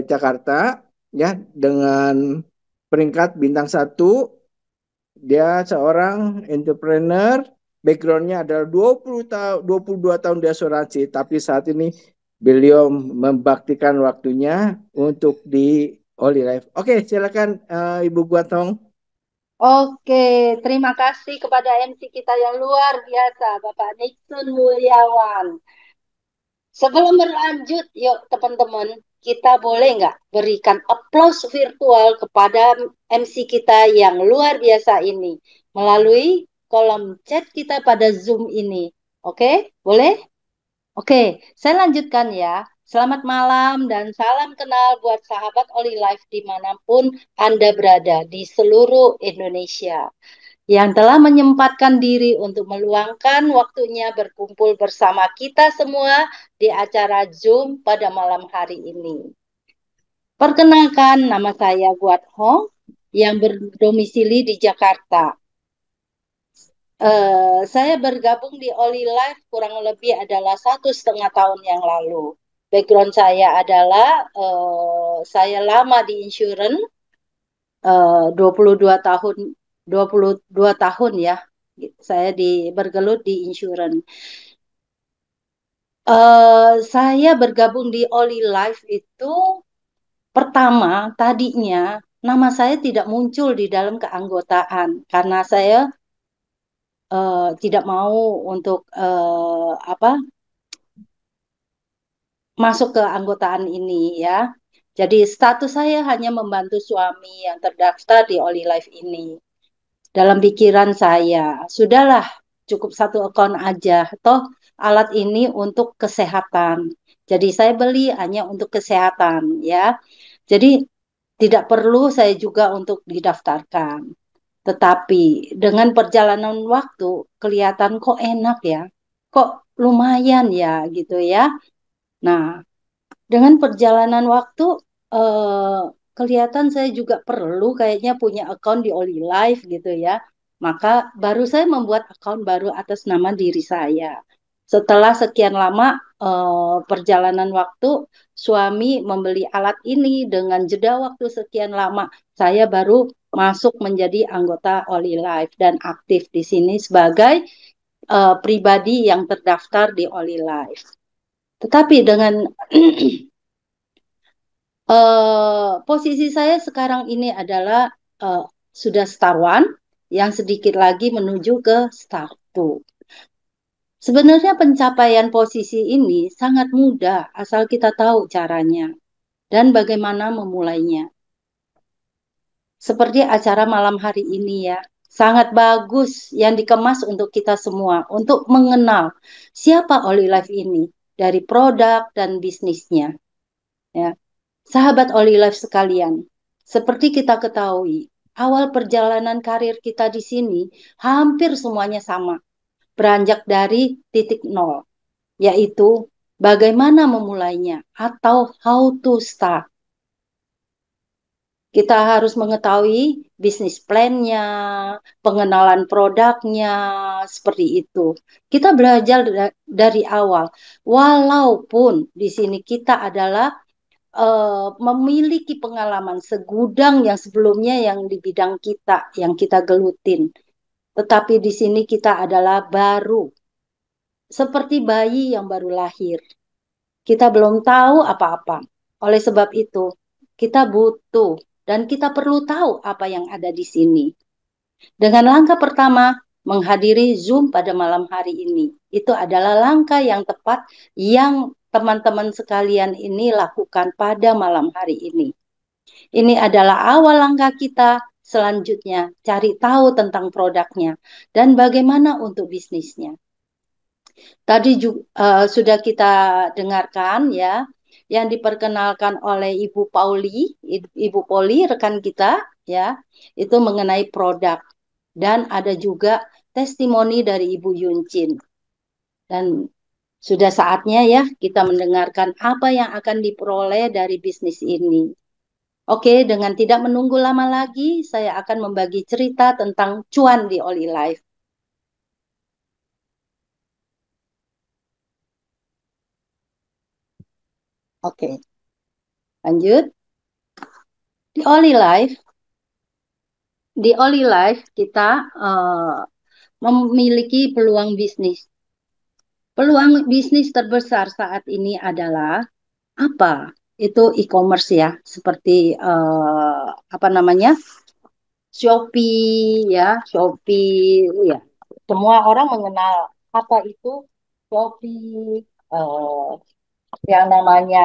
Jakarta, ya, dengan peringkat bintang 1. Dia seorang entrepreneur, backgroundnya adalah 22 tahun di asuransi, tapi saat ini beliau membaktikan waktunya untuk di Olilife. Oke, silakan Ibu Guatong. Oke, terima kasih kepada MC kita yang luar biasa, Bapak Nixon Mulyawan. Sebelum berlanjut, yuk teman-teman, kita boleh nggak berikan aplaus virtual kepada MC kita yang luar biasa ini melalui kolom chat kita pada Zoom ini. Oke, boleh? Oke, saya lanjutkan ya. Selamat malam dan salam kenal buat sahabat Olilife dimanapun Anda berada di seluruh Indonesia yang telah menyempatkan diri untuk meluangkan waktunya berkumpul bersama kita semua di acara Zoom pada malam hari ini. Perkenalkan, nama saya Guat Hong yang berdomisili di Jakarta. Saya bergabung di Olilife kurang lebih adalah 1,5 tahun yang lalu. Background saya adalah saya lama di insurance, 22 tahun 22 tahun ya. Saya bergelut di insurance. Saya bergabung di Olilife itu pertama tadinya nama saya tidak muncul di dalam keanggotaan karena saya tidak mau untuk masuk ke anggotaan ini ya. Jadi status saya hanya membantu suami yang terdaftar di Olilife ini. Dalam pikiran saya, sudahlah cukup satu account aja. Toh alat ini untuk kesehatan. Jadi saya beli hanya untuk kesehatan ya. Jadi tidak perlu saya juga untuk didaftarkan. Tetapi dengan perjalanan waktu kelihatan kok enak ya, kok lumayan ya gitu ya. Nah, dengan perjalanan waktu eh, kelihatan saya juga perlu kayaknya punya account di Oli Life gitu ya. Maka baru saya membuat account baru atas nama diri saya. Setelah sekian lama perjalanan waktu, suami membeli alat ini dengan jeda waktu sekian lama, saya baru masuk menjadi anggota Oli Life dan aktif di sini sebagai pribadi yang terdaftar di Oli Life. Tetapi dengan posisi saya sekarang ini adalah sudah Star One yang sedikit lagi menuju ke Star 2. Sebenarnya pencapaian posisi ini sangat mudah asal kita tahu caranya dan bagaimana memulainya. Seperti acara malam hari ini ya, sangat bagus yang dikemas untuk kita semua untuk mengenal siapa Oli Life ini dari produk dan bisnisnya. Ya. Sahabat Oli Life sekalian, seperti kita ketahui, awal perjalanan karir kita di sini hampir semuanya sama, beranjak dari titik nol, yaitu bagaimana memulainya atau how to start. Kita harus mengetahui bisnis plan-nya, pengenalan produknya, seperti itu. Kita belajar dari awal, walaupun di sini kita adalah memiliki pengalaman segudang yang sebelumnya yang di bidang kita, yang kita gelutin. Tetapi di sini kita adalah baru, seperti bayi yang baru lahir. Kita belum tahu apa-apa. Oleh sebab itu, kita butuh dan kita perlu tahu apa yang ada di sini. Dengan langkah pertama, menghadiri Zoom pada malam hari ini. Itu adalah langkah yang tepat yang teman-teman sekalian ini lakukan pada malam hari ini. Ini adalah awal langkah kita. Selanjutnya, cari tahu tentang produknya dan bagaimana untuk bisnisnya. Tadi juga, sudah kita dengarkan ya, yang diperkenalkan oleh Ibu Poli, rekan kita ya, itu mengenai produk. Dan ada juga testimoni dari Ibu Yuncin. Dan sudah saatnya ya kita mendengarkan apa yang akan diperoleh dari bisnis ini. Oke, dengan tidak menunggu lama lagi, saya akan membagi cerita tentang cuan di Oli Life. Oke, lanjut. Di Oli Life kita memiliki peluang bisnis. Peluang bisnis terbesar saat ini adalah apa? Itu e-commerce ya, seperti apa namanya? Shopee ya, Shopee ya. Semua orang mengenal apa itu Shopee, yang namanya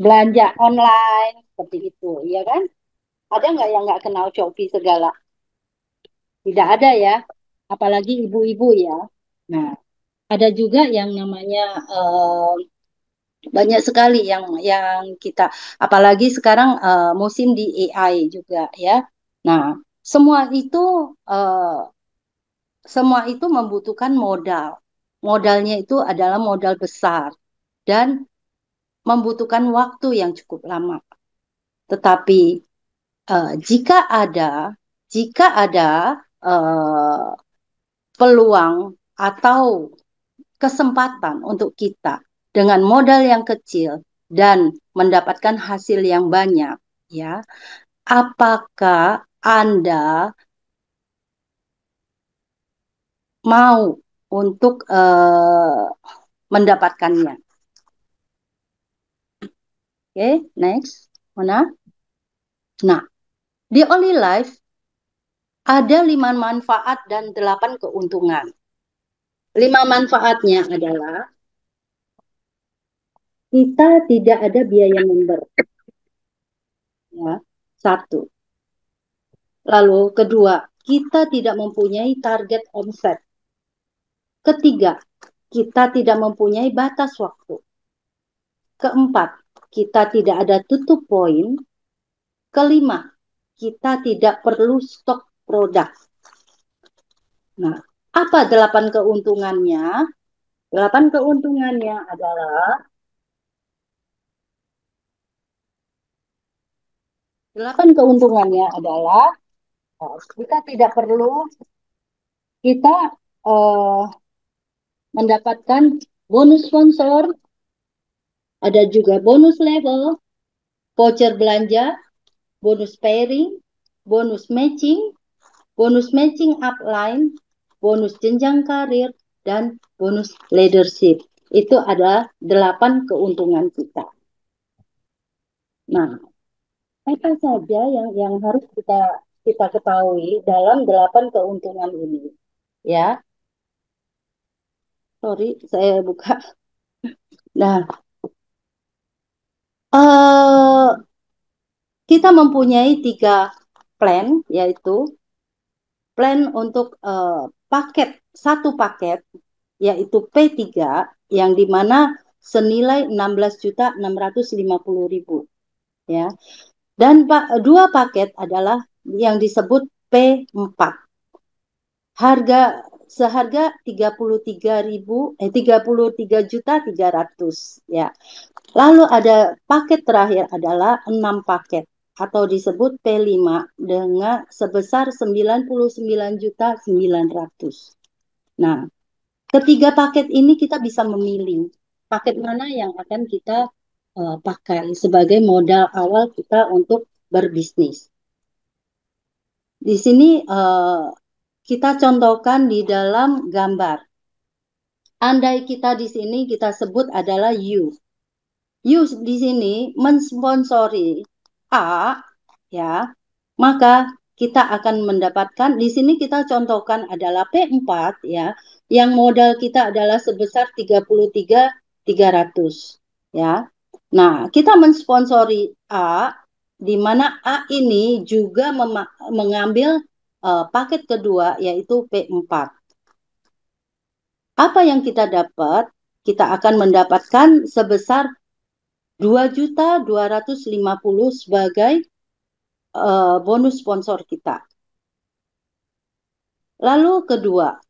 belanja online seperti itu, ya kan? Ada nggak yang nggak kenal Shopee segala? Tidak ada ya, apalagi ibu-ibu ya. Nah, ada juga yang namanya banyak sekali yang kita, apalagi sekarang musim di AI juga ya. Nah, semua itu eh, semua itu membutuhkan modal. Modalnya itu adalah modal besar dan membutuhkan waktu yang cukup lama. Tetapi jika ada eh, peluang atau kesempatan untuk kita dengan modal yang kecil dan mendapatkan hasil yang banyak, ya, apakah Anda mau untuk mendapatkannya? Oke, next, Mona. Nah, di Oli Life ada 5 manfaat dan 8 keuntungan. 5 manfaatnya adalah kita tidak ada biaya member. Ya, satu. Lalu kedua, kita tidak mempunyai target omset. Ketiga, kita tidak mempunyai batas waktu. Keempat, kita tidak ada tutup poin. Kelima, kita tidak perlu stok produk. Nah, apa 8 keuntungannya? 8 keuntungannya adalah 8 keuntungannya adalah kita tidak perlu kita mendapatkan bonus sponsor, ada juga bonus level, voucher belanja, bonus pairing, bonus matching upline, bonus jenjang karir, dan bonus leadership. Itu adalah 8 keuntungan kita. Nah, apa saja yang harus kita ketahui dalam 8 keuntungan ini? Ya, sorry, saya buka. Nah, kita mempunyai 3 plan, yaitu plan untuk satu paket, yaitu P3, yang dimana senilai 16.650.000, ya. Dan 2 paket adalah yang disebut P4. Seharga 33.300.000, ya. Lalu ada paket terakhir adalah 6 paket atau disebut P5 dengan sebesar 99.900.000. Nah, ketiga paket ini kita bisa memilih paket mana yang akan kita pakai sebagai modal awal kita untuk berbisnis. Di sini kita contohkan di dalam gambar. Andai kita di sini kita sebut adalah U di sini mensponsori A, ya, maka kita akan mendapatkan, di sini kita contohkan adalah P4, ya, yang modal kita adalah sebesar 33.300, ya. Nah, kita mensponsori A, di mana A ini juga mengambil paket kedua, yaitu P4. Apa yang kita dapat? Kita akan mendapatkan sebesar 2.250.000 sebagai bonus sponsor kita. Lalu kedua,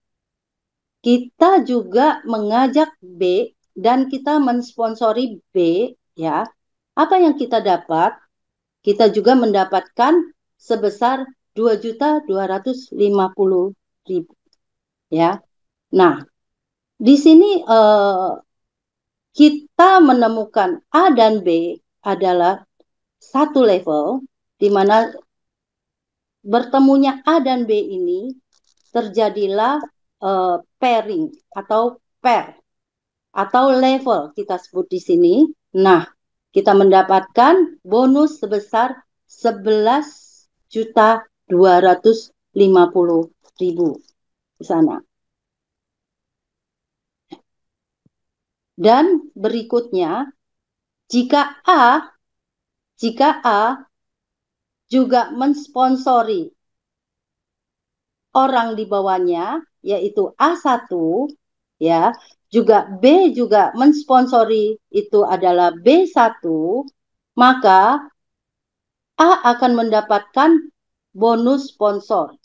kita juga mengajak B dan kita mensponsori B, ya. Apa yang kita dapat? Kita juga mendapatkan sebesar 2.250.000, ya. Nah, di sini kita menemukan A dan B adalah satu level, di mana bertemunya A dan B ini terjadilah pairing atau pair atau level kita sebut di sini. Nah, kita mendapatkan bonus sebesar 11.250.000 di sana. Dan berikutnya, jika A juga mensponsori orang di bawahnya, yaitu A1, ya, juga B juga mensponsori itu adalah B1, maka A akan mendapatkan bonus sponsor.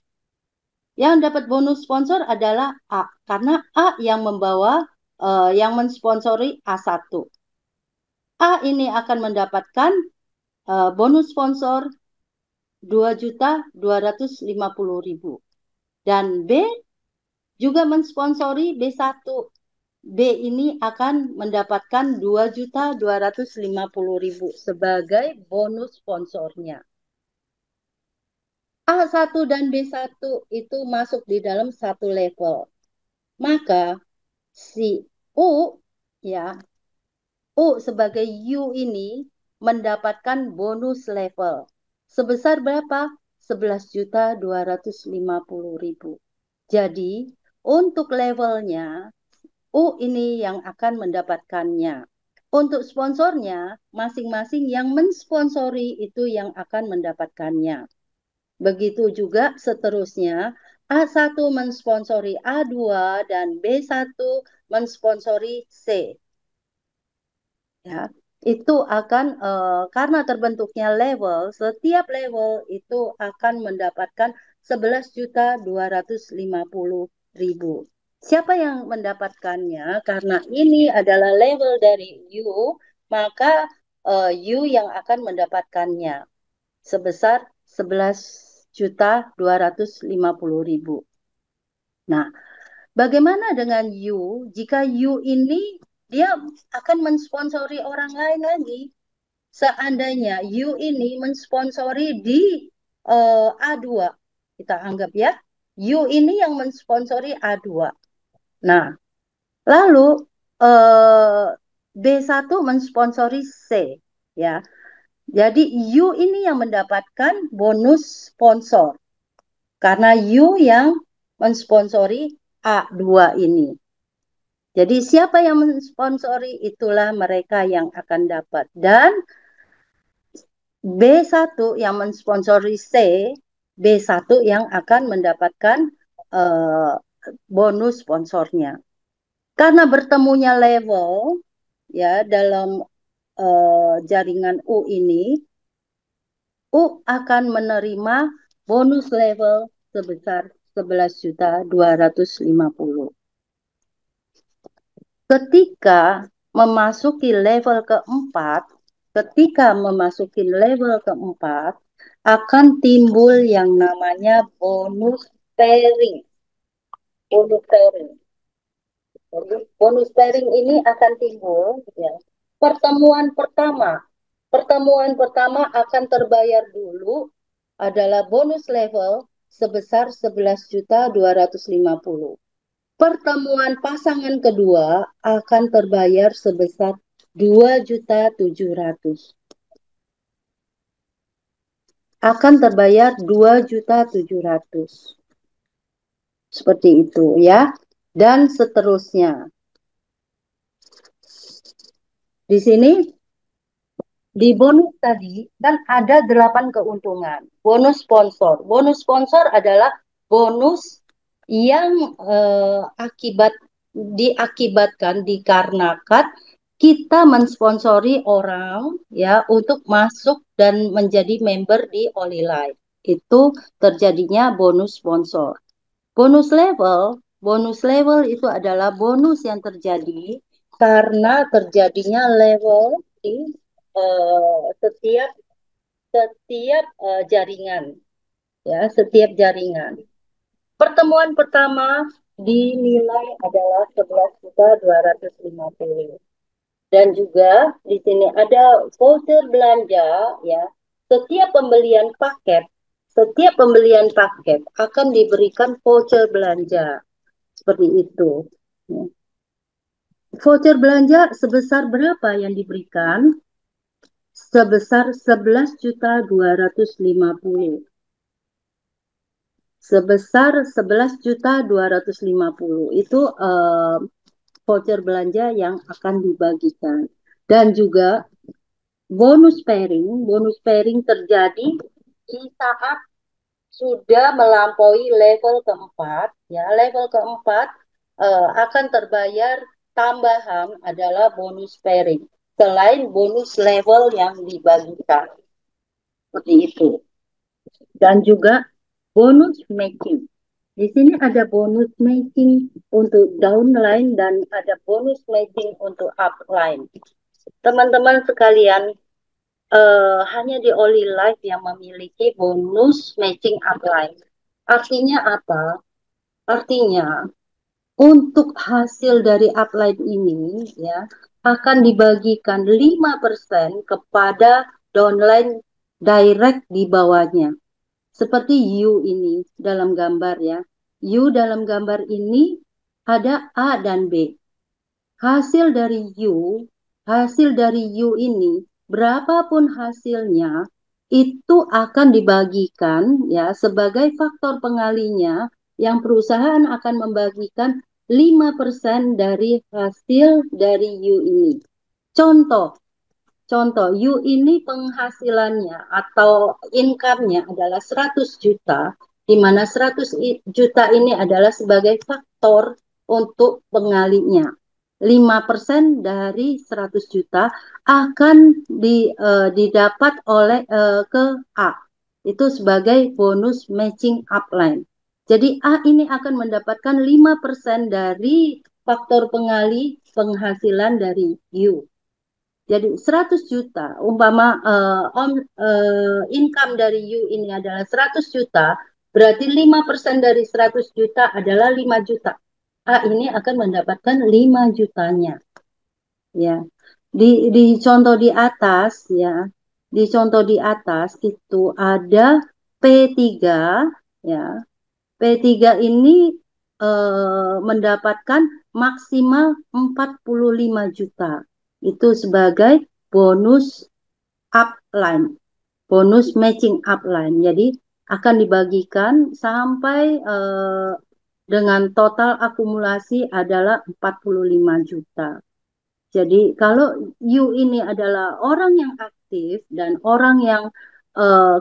Yang dapat bonus sponsor adalah A, karena A yang membawa, yang mensponsori A1. A ini akan mendapatkan bonus sponsor 2.250.000. Dan B juga mensponsori B1. B ini akan mendapatkan 2.250.000 sebagai bonus sponsornya. A1 dan B1 itu masuk di dalam satu level. Maka si U, ya, U sebagai U ini mendapatkan bonus level. Sebesar berapa? 11.250.000. Jadi, untuk levelnya, U ini yang akan mendapatkannya. Untuk sponsornya, masing-masing yang mensponsori itu yang akan mendapatkannya. Begitu juga seterusnya, A1 mensponsori A2 dan B1 mensponsori C. Ya. itu akan karena terbentuknya level, setiap level itu akan mendapatkan 11.250.000. Siapa yang mendapatkannya? Karena ini adalah level dari U, maka U yang akan mendapatkannya sebesar 11.250.000. Nah, bagaimana dengan U? Jika U ini dia akan mensponsori orang lain lagi. Seandainya U ini mensponsori di A2, kita anggap ya, U ini yang mensponsori A2. Nah, lalu B1 mensponsori C, ya. Jadi U ini yang mendapatkan bonus sponsor karena U yang mensponsori A2 ini. Jadi siapa yang mensponsori itulah mereka yang akan dapat. Dan B1 yang mensponsori C, B1 yang akan mendapatkan bonus sponsornya. Karena bertemunya level ya dalam jaringan U ini, U akan menerima bonus level sebesar 11.250.000. Ketika memasuki level keempat, akan timbul yang namanya bonus pairing. Jadi bonus pairing ini akan timbul ya. Pertemuan pertama akan terbayar dulu adalah bonus level sebesar 11.250. Pertemuan pasangan kedua akan terbayar sebesar 2.700.000. Akan terbayar 2.700.000. Seperti itu ya. Dan seterusnya. Di sini di bonus tadi kan ada 8 keuntungan. Bonus sponsor. Bonus sponsor adalah bonus yang diakibatkan dikarenakan kita mensponsori orang ya untuk masuk dan menjadi member di Olilife. Itu terjadinya bonus sponsor. Bonus level itu adalah bonus yang terjadi karena terjadinya level di setiap jaringan ya, setiap jaringan. Pertemuan pertama dinilai adalah 11.250. Dan juga di sini ada voucher belanja ya. Setiap pembelian paket akan diberikan voucher belanja. Seperti itu. Voucher belanja sebesar berapa yang diberikan? Sebesar 11.250. Sebesar 11.250 itu voucher belanja yang akan dibagikan. Dan juga bonus pairing terjadi di saat sudah melampaui level keempat. Ya, level keempat akan terbayar tambahan adalah bonus pairing. Selain bonus level yang dibagikan. Seperti itu. Dan juga bonus matching. Di sini ada bonus matching untuk downline dan ada bonus matching untuk upline. Teman-teman sekalian, hanya di Olilife yang memiliki bonus matching upline. Artinya apa? Artinya untuk hasil dari upline ini ya akan dibagikan 5% kepada downline direct di bawahnya. Seperti U ini dalam gambar ya. U dalam gambar ini ada A dan B. Hasil dari U ini berapapun hasilnya itu akan dibagikan ya sebagai faktor pengalinya yang perusahaan akan membagikan 5% dari hasil dari U ini. Contoh, U ini penghasilannya atau income-nya adalah 100 juta, di mana 100 juta ini adalah sebagai faktor untuk pengalinya. 5% dari 100 juta akan didapat oleh ke A. Itu sebagai bonus matching upline. Jadi A ini akan mendapatkan 5% dari faktor pengali penghasilan dari U. Jadi 100 juta, umpama income dari U ini adalah 100 juta, berarti 5% dari 100 juta adalah 5 juta. A ini akan mendapatkan 5 jutanya. Ya. Di contoh di atas ya, di contoh di atas itu ada P3 ya. P3 ini mendapatkan maksimal 45 juta. Itu sebagai bonus upline, bonus matching upline. Jadi akan dibagikan sampai dengan total akumulasi adalah 45 juta. Jadi kalau you ini adalah orang yang aktif dan orang yang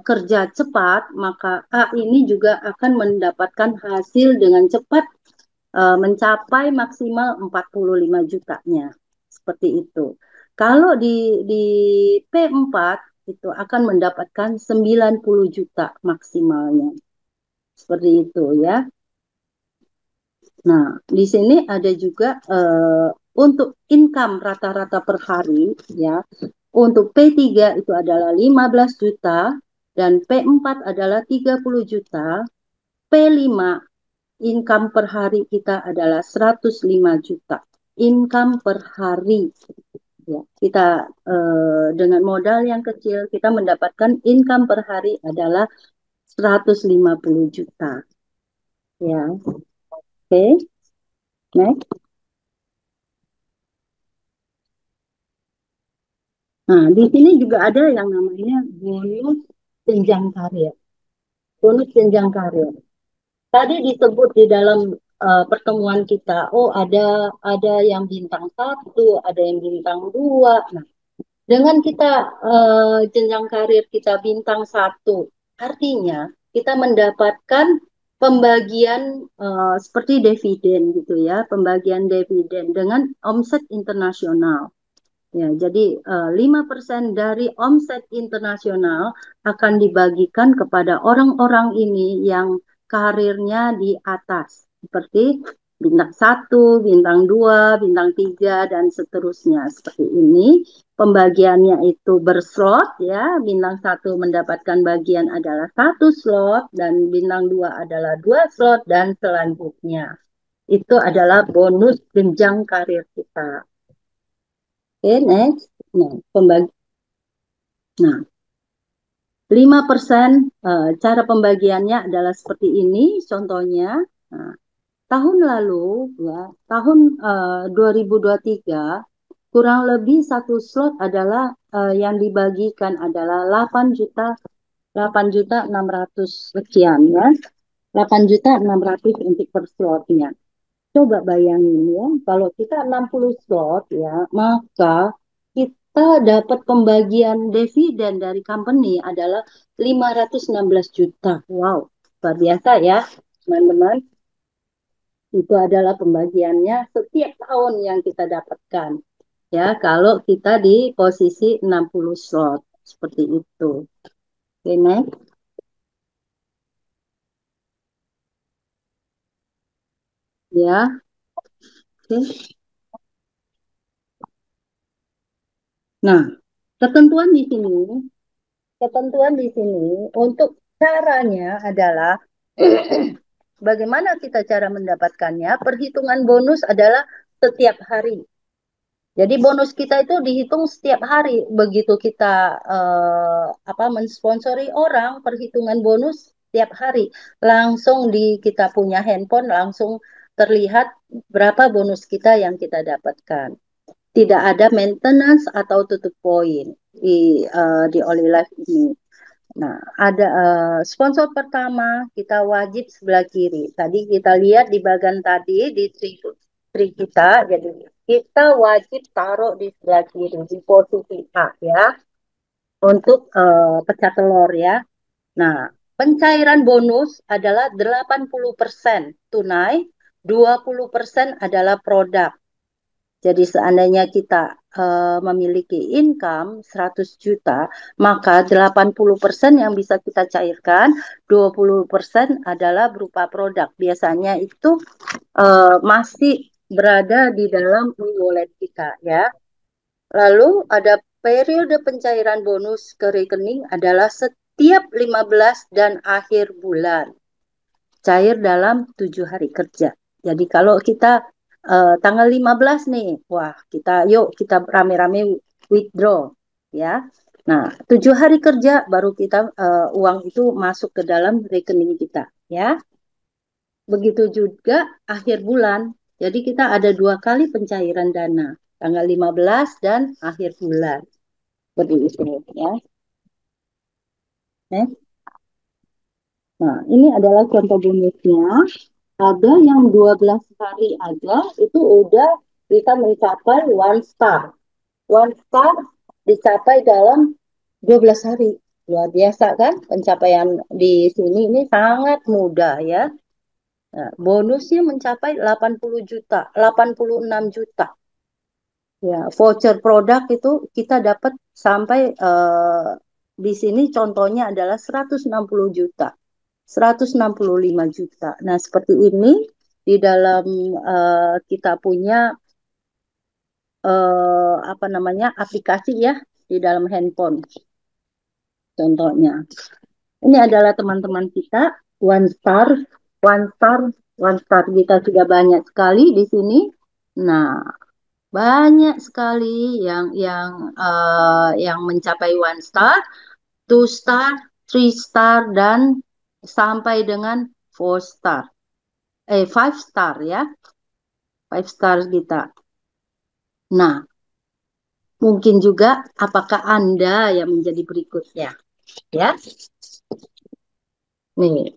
kerja cepat, maka A ini juga akan mendapatkan hasil dengan cepat mencapai maksimal 45 jutanya. Seperti itu. Kalau di P4 itu akan mendapatkan 90 juta maksimalnya. Seperti itu ya. Nah, di sini ada juga untuk income rata-rata per hari ya. Untuk P3 itu adalah 15 juta dan P4 adalah 30 juta. P5 income per hari kita adalah 105 juta. Income per hari. Ya, kita dengan modal yang kecil kita mendapatkan income per hari adalah 150 juta. Ya. Oke. Next. Nah, di sini juga ada yang namanya bonus jenjang karir. Bonus jenjang karir. Tadi disebut di dalam pertemuan kita, oh ada yang bintang 1, ada yang bintang 2. Nah, dengan kita jenjang karir kita bintang 1, artinya kita mendapatkan pembagian seperti dividen gitu ya, pembagian dividen dengan omset internasional. Ya, jadi 5% dari omset internasional akan dibagikan kepada orang-orang ini yang karirnya di atas, seperti bintang 1, bintang 2, bintang 3, dan seterusnya. Seperti ini, pembagiannya itu berslot ya, bintang 1 mendapatkan bagian adalah 1 slot, dan bintang 2 adalah 2 slot, dan selanjutnya. Itu adalah bonus jenjang karir kita. Oke, next. Nah, Nah, 5% cara pembagiannya adalah seperti ini. Contohnya, nah, tahun lalu, ya, tahun 2023, kurang lebih 1 slot adalah yang dibagikan adalah 8.600 sekian ya. 8.600 untuk per slotnya. Coba bayangin ya, kalau kita 60 slot ya, maka kita dapat pembagian dividen dari company adalah 516 juta. Wow, luar biasa ya, teman-teman. Itu adalah pembagiannya setiap tahun yang kita dapatkan. Ya, kalau kita di posisi 60 slot. Seperti itu. Oke, next. Ya, oke. Nah, ketentuan di sini untuk caranya adalah bagaimana kita cara mendapatkannya? Perhitungan bonus adalah setiap hari. Jadi bonus kita itu dihitung setiap hari. Begitu kita mensponsori orang, perhitungan bonus setiap hari. Langsung di kita punya handphone langsung terlihat berapa bonus kita yang kita dapatkan. Tidak ada maintenance atau tutup poin di Oli Life ini. Nah, ada sponsor pertama kita wajib sebelah kiri. Tadi kita lihat di bagian tadi di tri kita, jadi kita wajib taruh di sebelah kiri di posisi A ya untuk pecah telur ya. Nah, pencairan bonus adalah 80% tunai, 20% adalah produk. Jadi seandainya kita memiliki income 100 juta, maka 80% yang bisa kita cairkan, 20% adalah berupa produk. Biasanya itu masih berada di dalam e-wallet kita ya. Lalu ada periode pencairan bonus ke rekening adalah setiap 15 dan akhir bulan. Cair dalam 7 hari kerja. Jadi kalau kita tanggal 15 nih, wah yuk kita rame-rame withdraw ya. Nah, 7 hari kerja baru kita uang itu masuk ke dalam rekening kita ya. Begitu juga akhir bulan. Jadi kita ada 2 kali pencairan dana, tanggal 15 dan akhir bulan. Seperti itu ya. Nah, ini adalah contoh bonusnya. Ada yang 12 hari aja itu udah bisa mencapai 1 star. 1 star dicapai dalam 12 hari. Luar biasa kan? Pencapaian di sini ini sangat mudah ya. Nah, bonusnya mencapai 80 juta, 86 juta. Ya, voucher produk itu kita dapat sampai di sini contohnya adalah 160 juta, 165 juta. Nah, seperti ini di dalam kita punya apa namanya aplikasi ya di dalam handphone. Contohnya, ini adalah teman-teman kita 1 star, 1 star, 1 star kita sudah banyak sekali di sini. Nah, banyak sekali yang mencapai 1 star, 2 star, 3 star dan sampai dengan 4 star. 5 star ya. 5 star kita. Nah, mungkin juga apakah Anda yang menjadi berikutnya? Ya. Nih.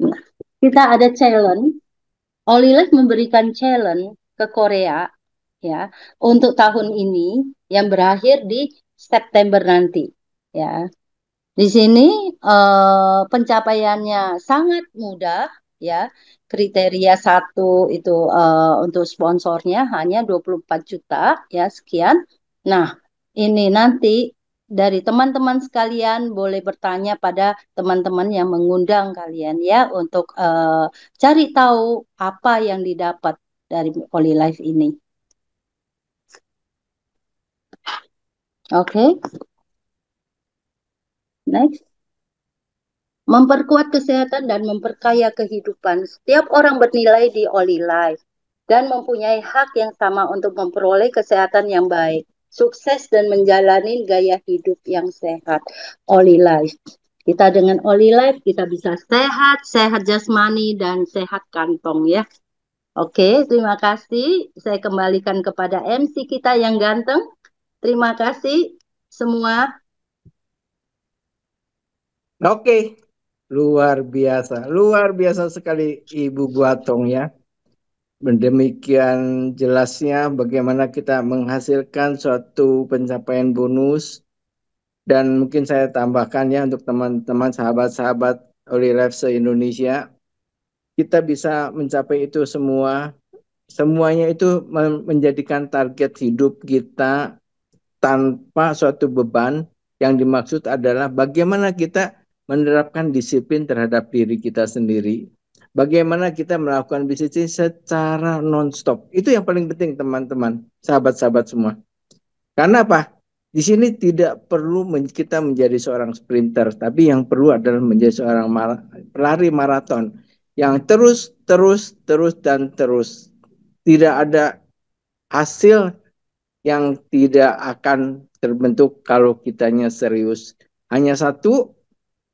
Nah, kita ada challenge. Olive memberikan challenge ke Korea ya untuk tahun ini yang berakhir di September nanti ya. Di sini pencapaiannya sangat mudah ya. Kriteria 1 itu untuk sponsornya hanya 24 juta ya sekian. Nah, ini nanti dari teman-teman sekalian boleh bertanya pada teman-teman yang mengundang kalian ya untuk cari tahu apa yang didapat dari Life ini. Oke. Next. Memperkuat kesehatan dan memperkaya kehidupan. Setiap orang bernilai di Life dan mempunyai hak yang sama untuk memperoleh kesehatan yang baik, sukses dan menjalani gaya hidup yang sehat. Life. Kita dengan Life kita bisa sehat, sehat jasmani dan sehat kantong ya. Oke, terima kasih. Saya kembalikan kepada MC kita yang ganteng. Terima kasih semua. Oke, luar biasa sekali Ibu Guatong ya. Demikian jelasnya bagaimana kita menghasilkan suatu pencapaian bonus. Dan mungkin saya tambahkan ya untuk teman-teman sahabat-sahabat Life se-Indonesia, kita bisa mencapai itu semua. Semuanya itu menjadikan target hidup kita tanpa suatu beban. Yang dimaksud adalah bagaimana kita menerapkan disiplin terhadap diri kita sendiri. Bagaimana kita melakukan bisnis secara non-stop. Itu yang paling penting teman-teman, sahabat-sahabat semua. Karena apa? Di sini tidak perlu kita menjadi seorang sprinter, tapi yang perlu adalah menjadi seorang pelari maraton yang terus, dan terus. Tidak ada hasil yang tidak akan terbentuk kalau kitanya serius. Hanya satu,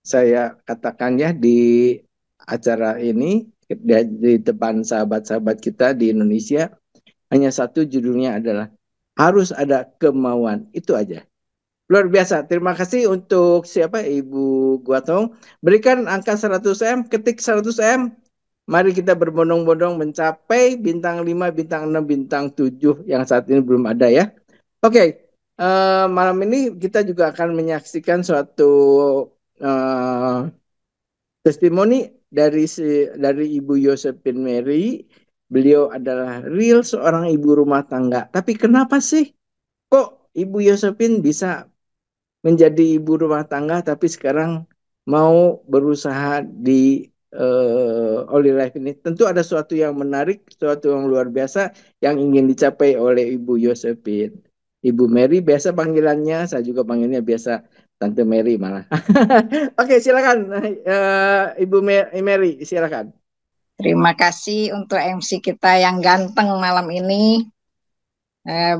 saya katakan ya di acara ini, di depan sahabat-sahabat kita di Indonesia, hanya satu judulnya adalah harus ada kemauan. Itu aja. Luar biasa. Terima kasih untuk siapa Ibu Guatong. Berikan angka 100M, ketik 100M. Mari kita berbondong-bondong mencapai bintang 5, bintang 6, bintang 7 yang saat ini belum ada ya. Oke, malam ini kita juga akan menyaksikan suatu testimoni dari Ibu Josephine Mary beliau adalah real seorang ibu rumah tangga. Tapi kenapa sih kok Ibu Yosefin bisa menjadi ibu rumah tangga tapi sekarang mau berusaha di Oli Life ini? Tentu ada sesuatu yang menarik, sesuatu yang luar biasa yang ingin dicapai oleh Ibu Yosefin. Ibu Mary biasa panggilannya, saya juga panggilnya biasa Tante Mary malah. Oke, silakan Ibu Mary, silakan. Terima kasih untuk MC kita yang ganteng malam ini.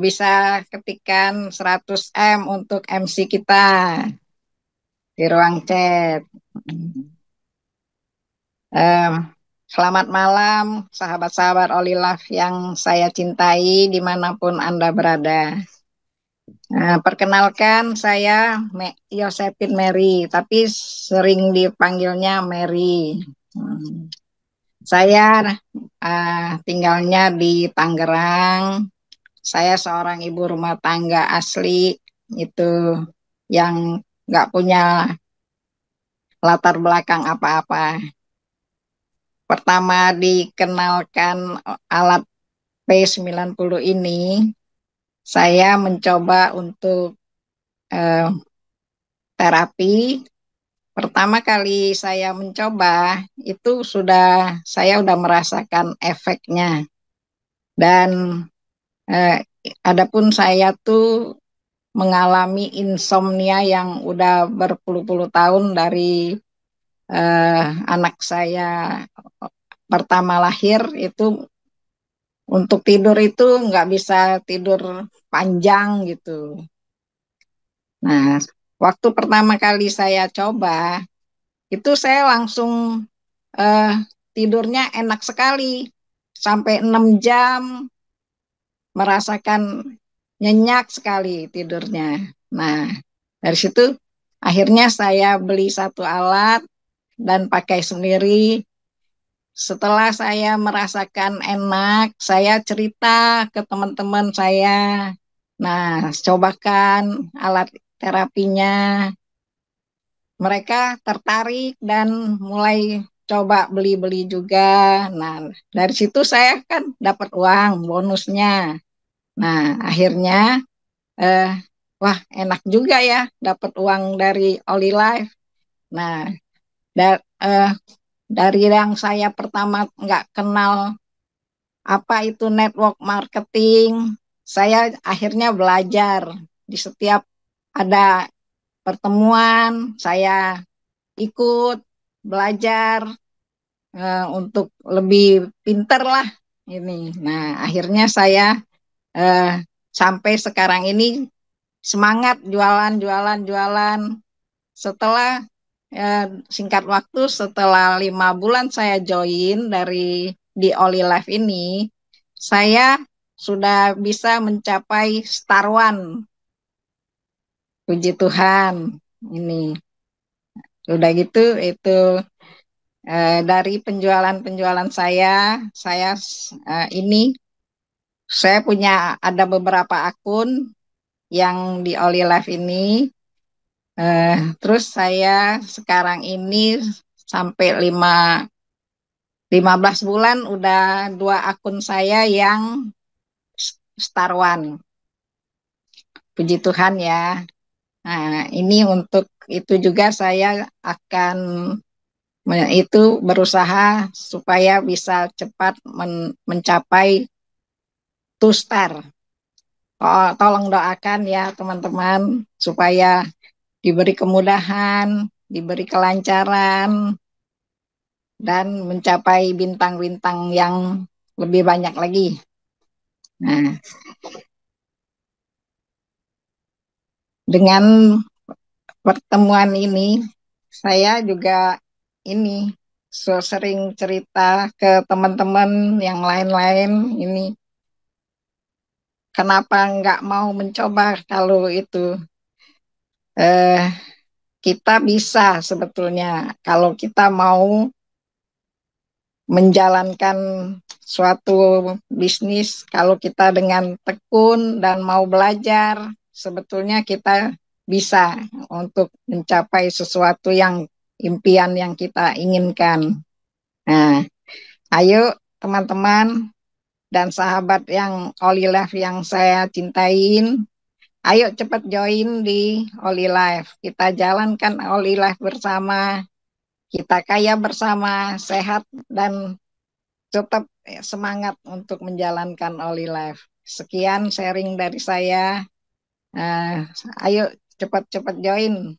Bisa ketikan 100 M untuk MC kita di ruang chat. Selamat malam sahabat-sahabat Olilaf yang saya cintai dimanapun Anda berada. Perkenalkan saya Yosefin Mary, tapi sering dipanggilnya Mary. Saya tinggalnya di Tangerang. Saya seorang ibu rumah tangga asli, itu yang nggak punya latar belakang apa-apa. Pertama dikenalkan alat P90 ini, saya mencoba untuk terapi. Pertama kali saya mencoba, itu saya sudah merasakan efeknya. Dan adapun saya tuh mengalami insomnia yang udah berpuluh-puluh tahun dari anak saya pertama lahir. Itu untuk tidur itu nggak bisa tidur panjang gitu. Nah, waktu pertama kali saya coba, itu saya langsung tidurnya enak sekali, sampai 6 jam, merasakan nyenyak sekali tidurnya. Nah, dari situ akhirnya saya beli satu alat dan pakai sendiri. Setelah saya merasakan enak, saya cerita ke teman-teman saya. Nah, cobakan alat terapinya. Mereka tertarik dan mulai coba beli-beli juga. Nah, dari situ saya kan dapat uang bonusnya. Nah, akhirnya wah enak juga ya dapat uang dari Oli Life. Nah, dari yang saya pertama nggak kenal apa itu network marketing, saya akhirnya belajar. Di setiap ada pertemuan, saya ikut belajar untuk lebih pinter lah ini. Nah, akhirnya saya sampai sekarang ini semangat jualan. Setelah singkat waktu, setelah 5 bulan saya join di Oli Life ini, saya sudah bisa mencapai Star One. Puji Tuhan. Ini udah gitu, itu dari penjualan saya ini saya punya ada beberapa akun yang di Oli Life ini. Terus saya sekarang ini sampai 15 bulan udah 2 akun saya yang Star One. Puji Tuhan ya. Nah, ini untuk itu juga saya akan berusaha supaya bisa cepat mencapai 2 star. Tolong doakan ya teman-teman supaya diberi kemudahan, diberi kelancaran, dan mencapai bintang-bintang yang lebih banyak lagi. Nah, dengan pertemuan ini, saya juga sering cerita ke teman-teman yang lain-lain ini, kenapa nggak mau mencoba kalau itu kita bisa sebetulnya kalau kita mau menjalankan suatu bisnis, kalau kita dengan tekun dan mau belajar, sebetulnya kita bisa untuk mencapai sesuatu yang impian yang kita inginkan. Nah, ayo teman-teman, dan sahabat yang Oli Life yang saya cintain, ayo cepat join di Oli Life. Kita jalankan Oli Life bersama, kita kaya bersama, sehat, dan tetap semangat untuk menjalankan Oli Life. Sekian sharing dari saya. Ayo cepat-cepat join.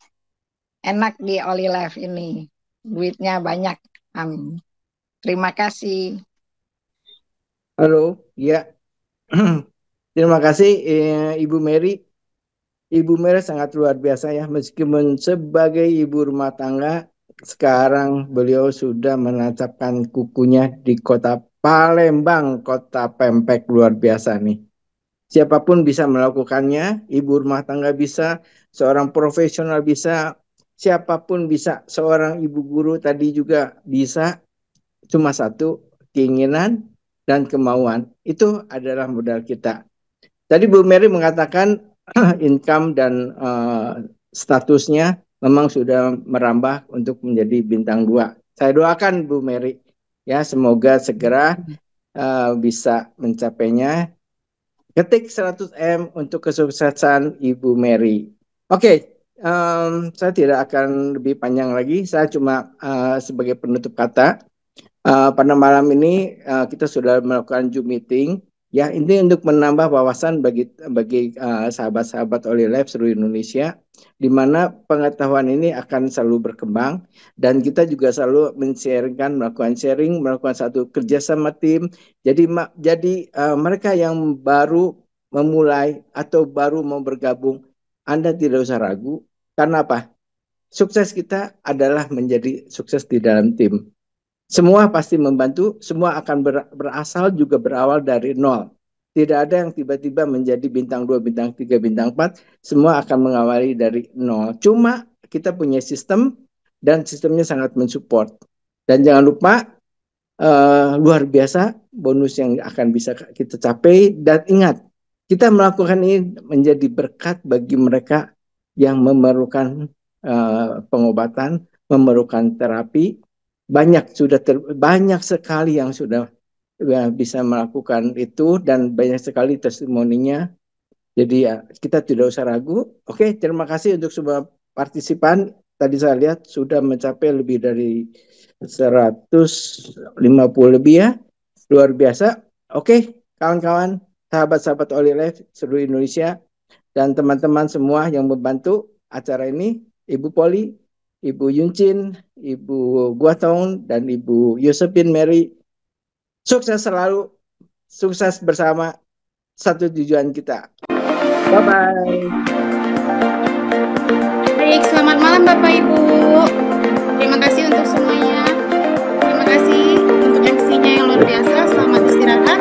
Enak di Oli Life ini. Duitnya banyak. Terima kasih. Halo, ya. Terima kasih Ibu Mary. Ibu Mary sangat luar biasa ya, meskipun sebagai ibu rumah tangga, sekarang beliau sudah menancapkan kukunya di kota Palembang, kota Pempek, luar biasa nih. Siapapun bisa melakukannya, ibu rumah tangga bisa, seorang profesional bisa, siapapun bisa, seorang ibu guru tadi juga bisa, cuma satu, keinginan dan kemauan. Itu adalah modal kita. Tadi Bu Mary mengatakan income dan statusnya memang sudah merambah untuk menjadi bintang 2. Saya doakan Bu Mary ya, semoga segera bisa mencapainya. Ketik 100M untuk kesuksesan Ibu Mary. Oke, saya tidak akan lebih panjang lagi. Saya cuma sebagai penutup kata. Pada malam ini kita sudah melakukan Zoom meeting. Ya, ini untuk menambah wawasan bagi sahabat-sahabat Oli Life seluruh Indonesia, di mana pengetahuan ini akan selalu berkembang dan kita juga selalu melakukan sharing, melakukan satu kerjasama tim. Jadi mereka yang baru memulai atau baru mau bergabung, Anda tidak usah ragu. Karena apa? Sukses kita adalah menjadi sukses di dalam tim. Semua pasti membantu, semua akan berasal juga berawal dari nol. Tidak ada yang tiba-tiba menjadi bintang 2, bintang 3, bintang 4. Semua akan mengawali dari nol. Cuma kita punya sistem dan sistemnya sangat mensupport. Dan jangan lupa luar biasa bonus yang akan bisa kita capai. Dan ingat, kita melakukan ini menjadi berkat bagi mereka yang memerlukan pengobatan, memerlukan terapi. Banyak sekali yang sudah bisa melakukan itu dan banyak sekali testimoninya. Jadi ya, kita tidak usah ragu. Oke, terima kasih untuk semua partisipan. Tadi saya lihat sudah mencapai lebih dari 150 lebih ya. Luar biasa. Oke, kawan-kawan, sahabat-sahabat Oli Life seluruh Indonesia dan teman-teman semua yang membantu acara ini, Ibu Poli, Ibu Yuncin, Ibu Guatong, dan Ibu Yosepin Mary. Sukses selalu, sukses bersama, satu tujuan kita. Bye-bye. Baik, selamat malam Bapak Ibu. Terima kasih untuk semuanya. Terima kasih untuk MC-nya yang luar biasa. Selamat istirahat.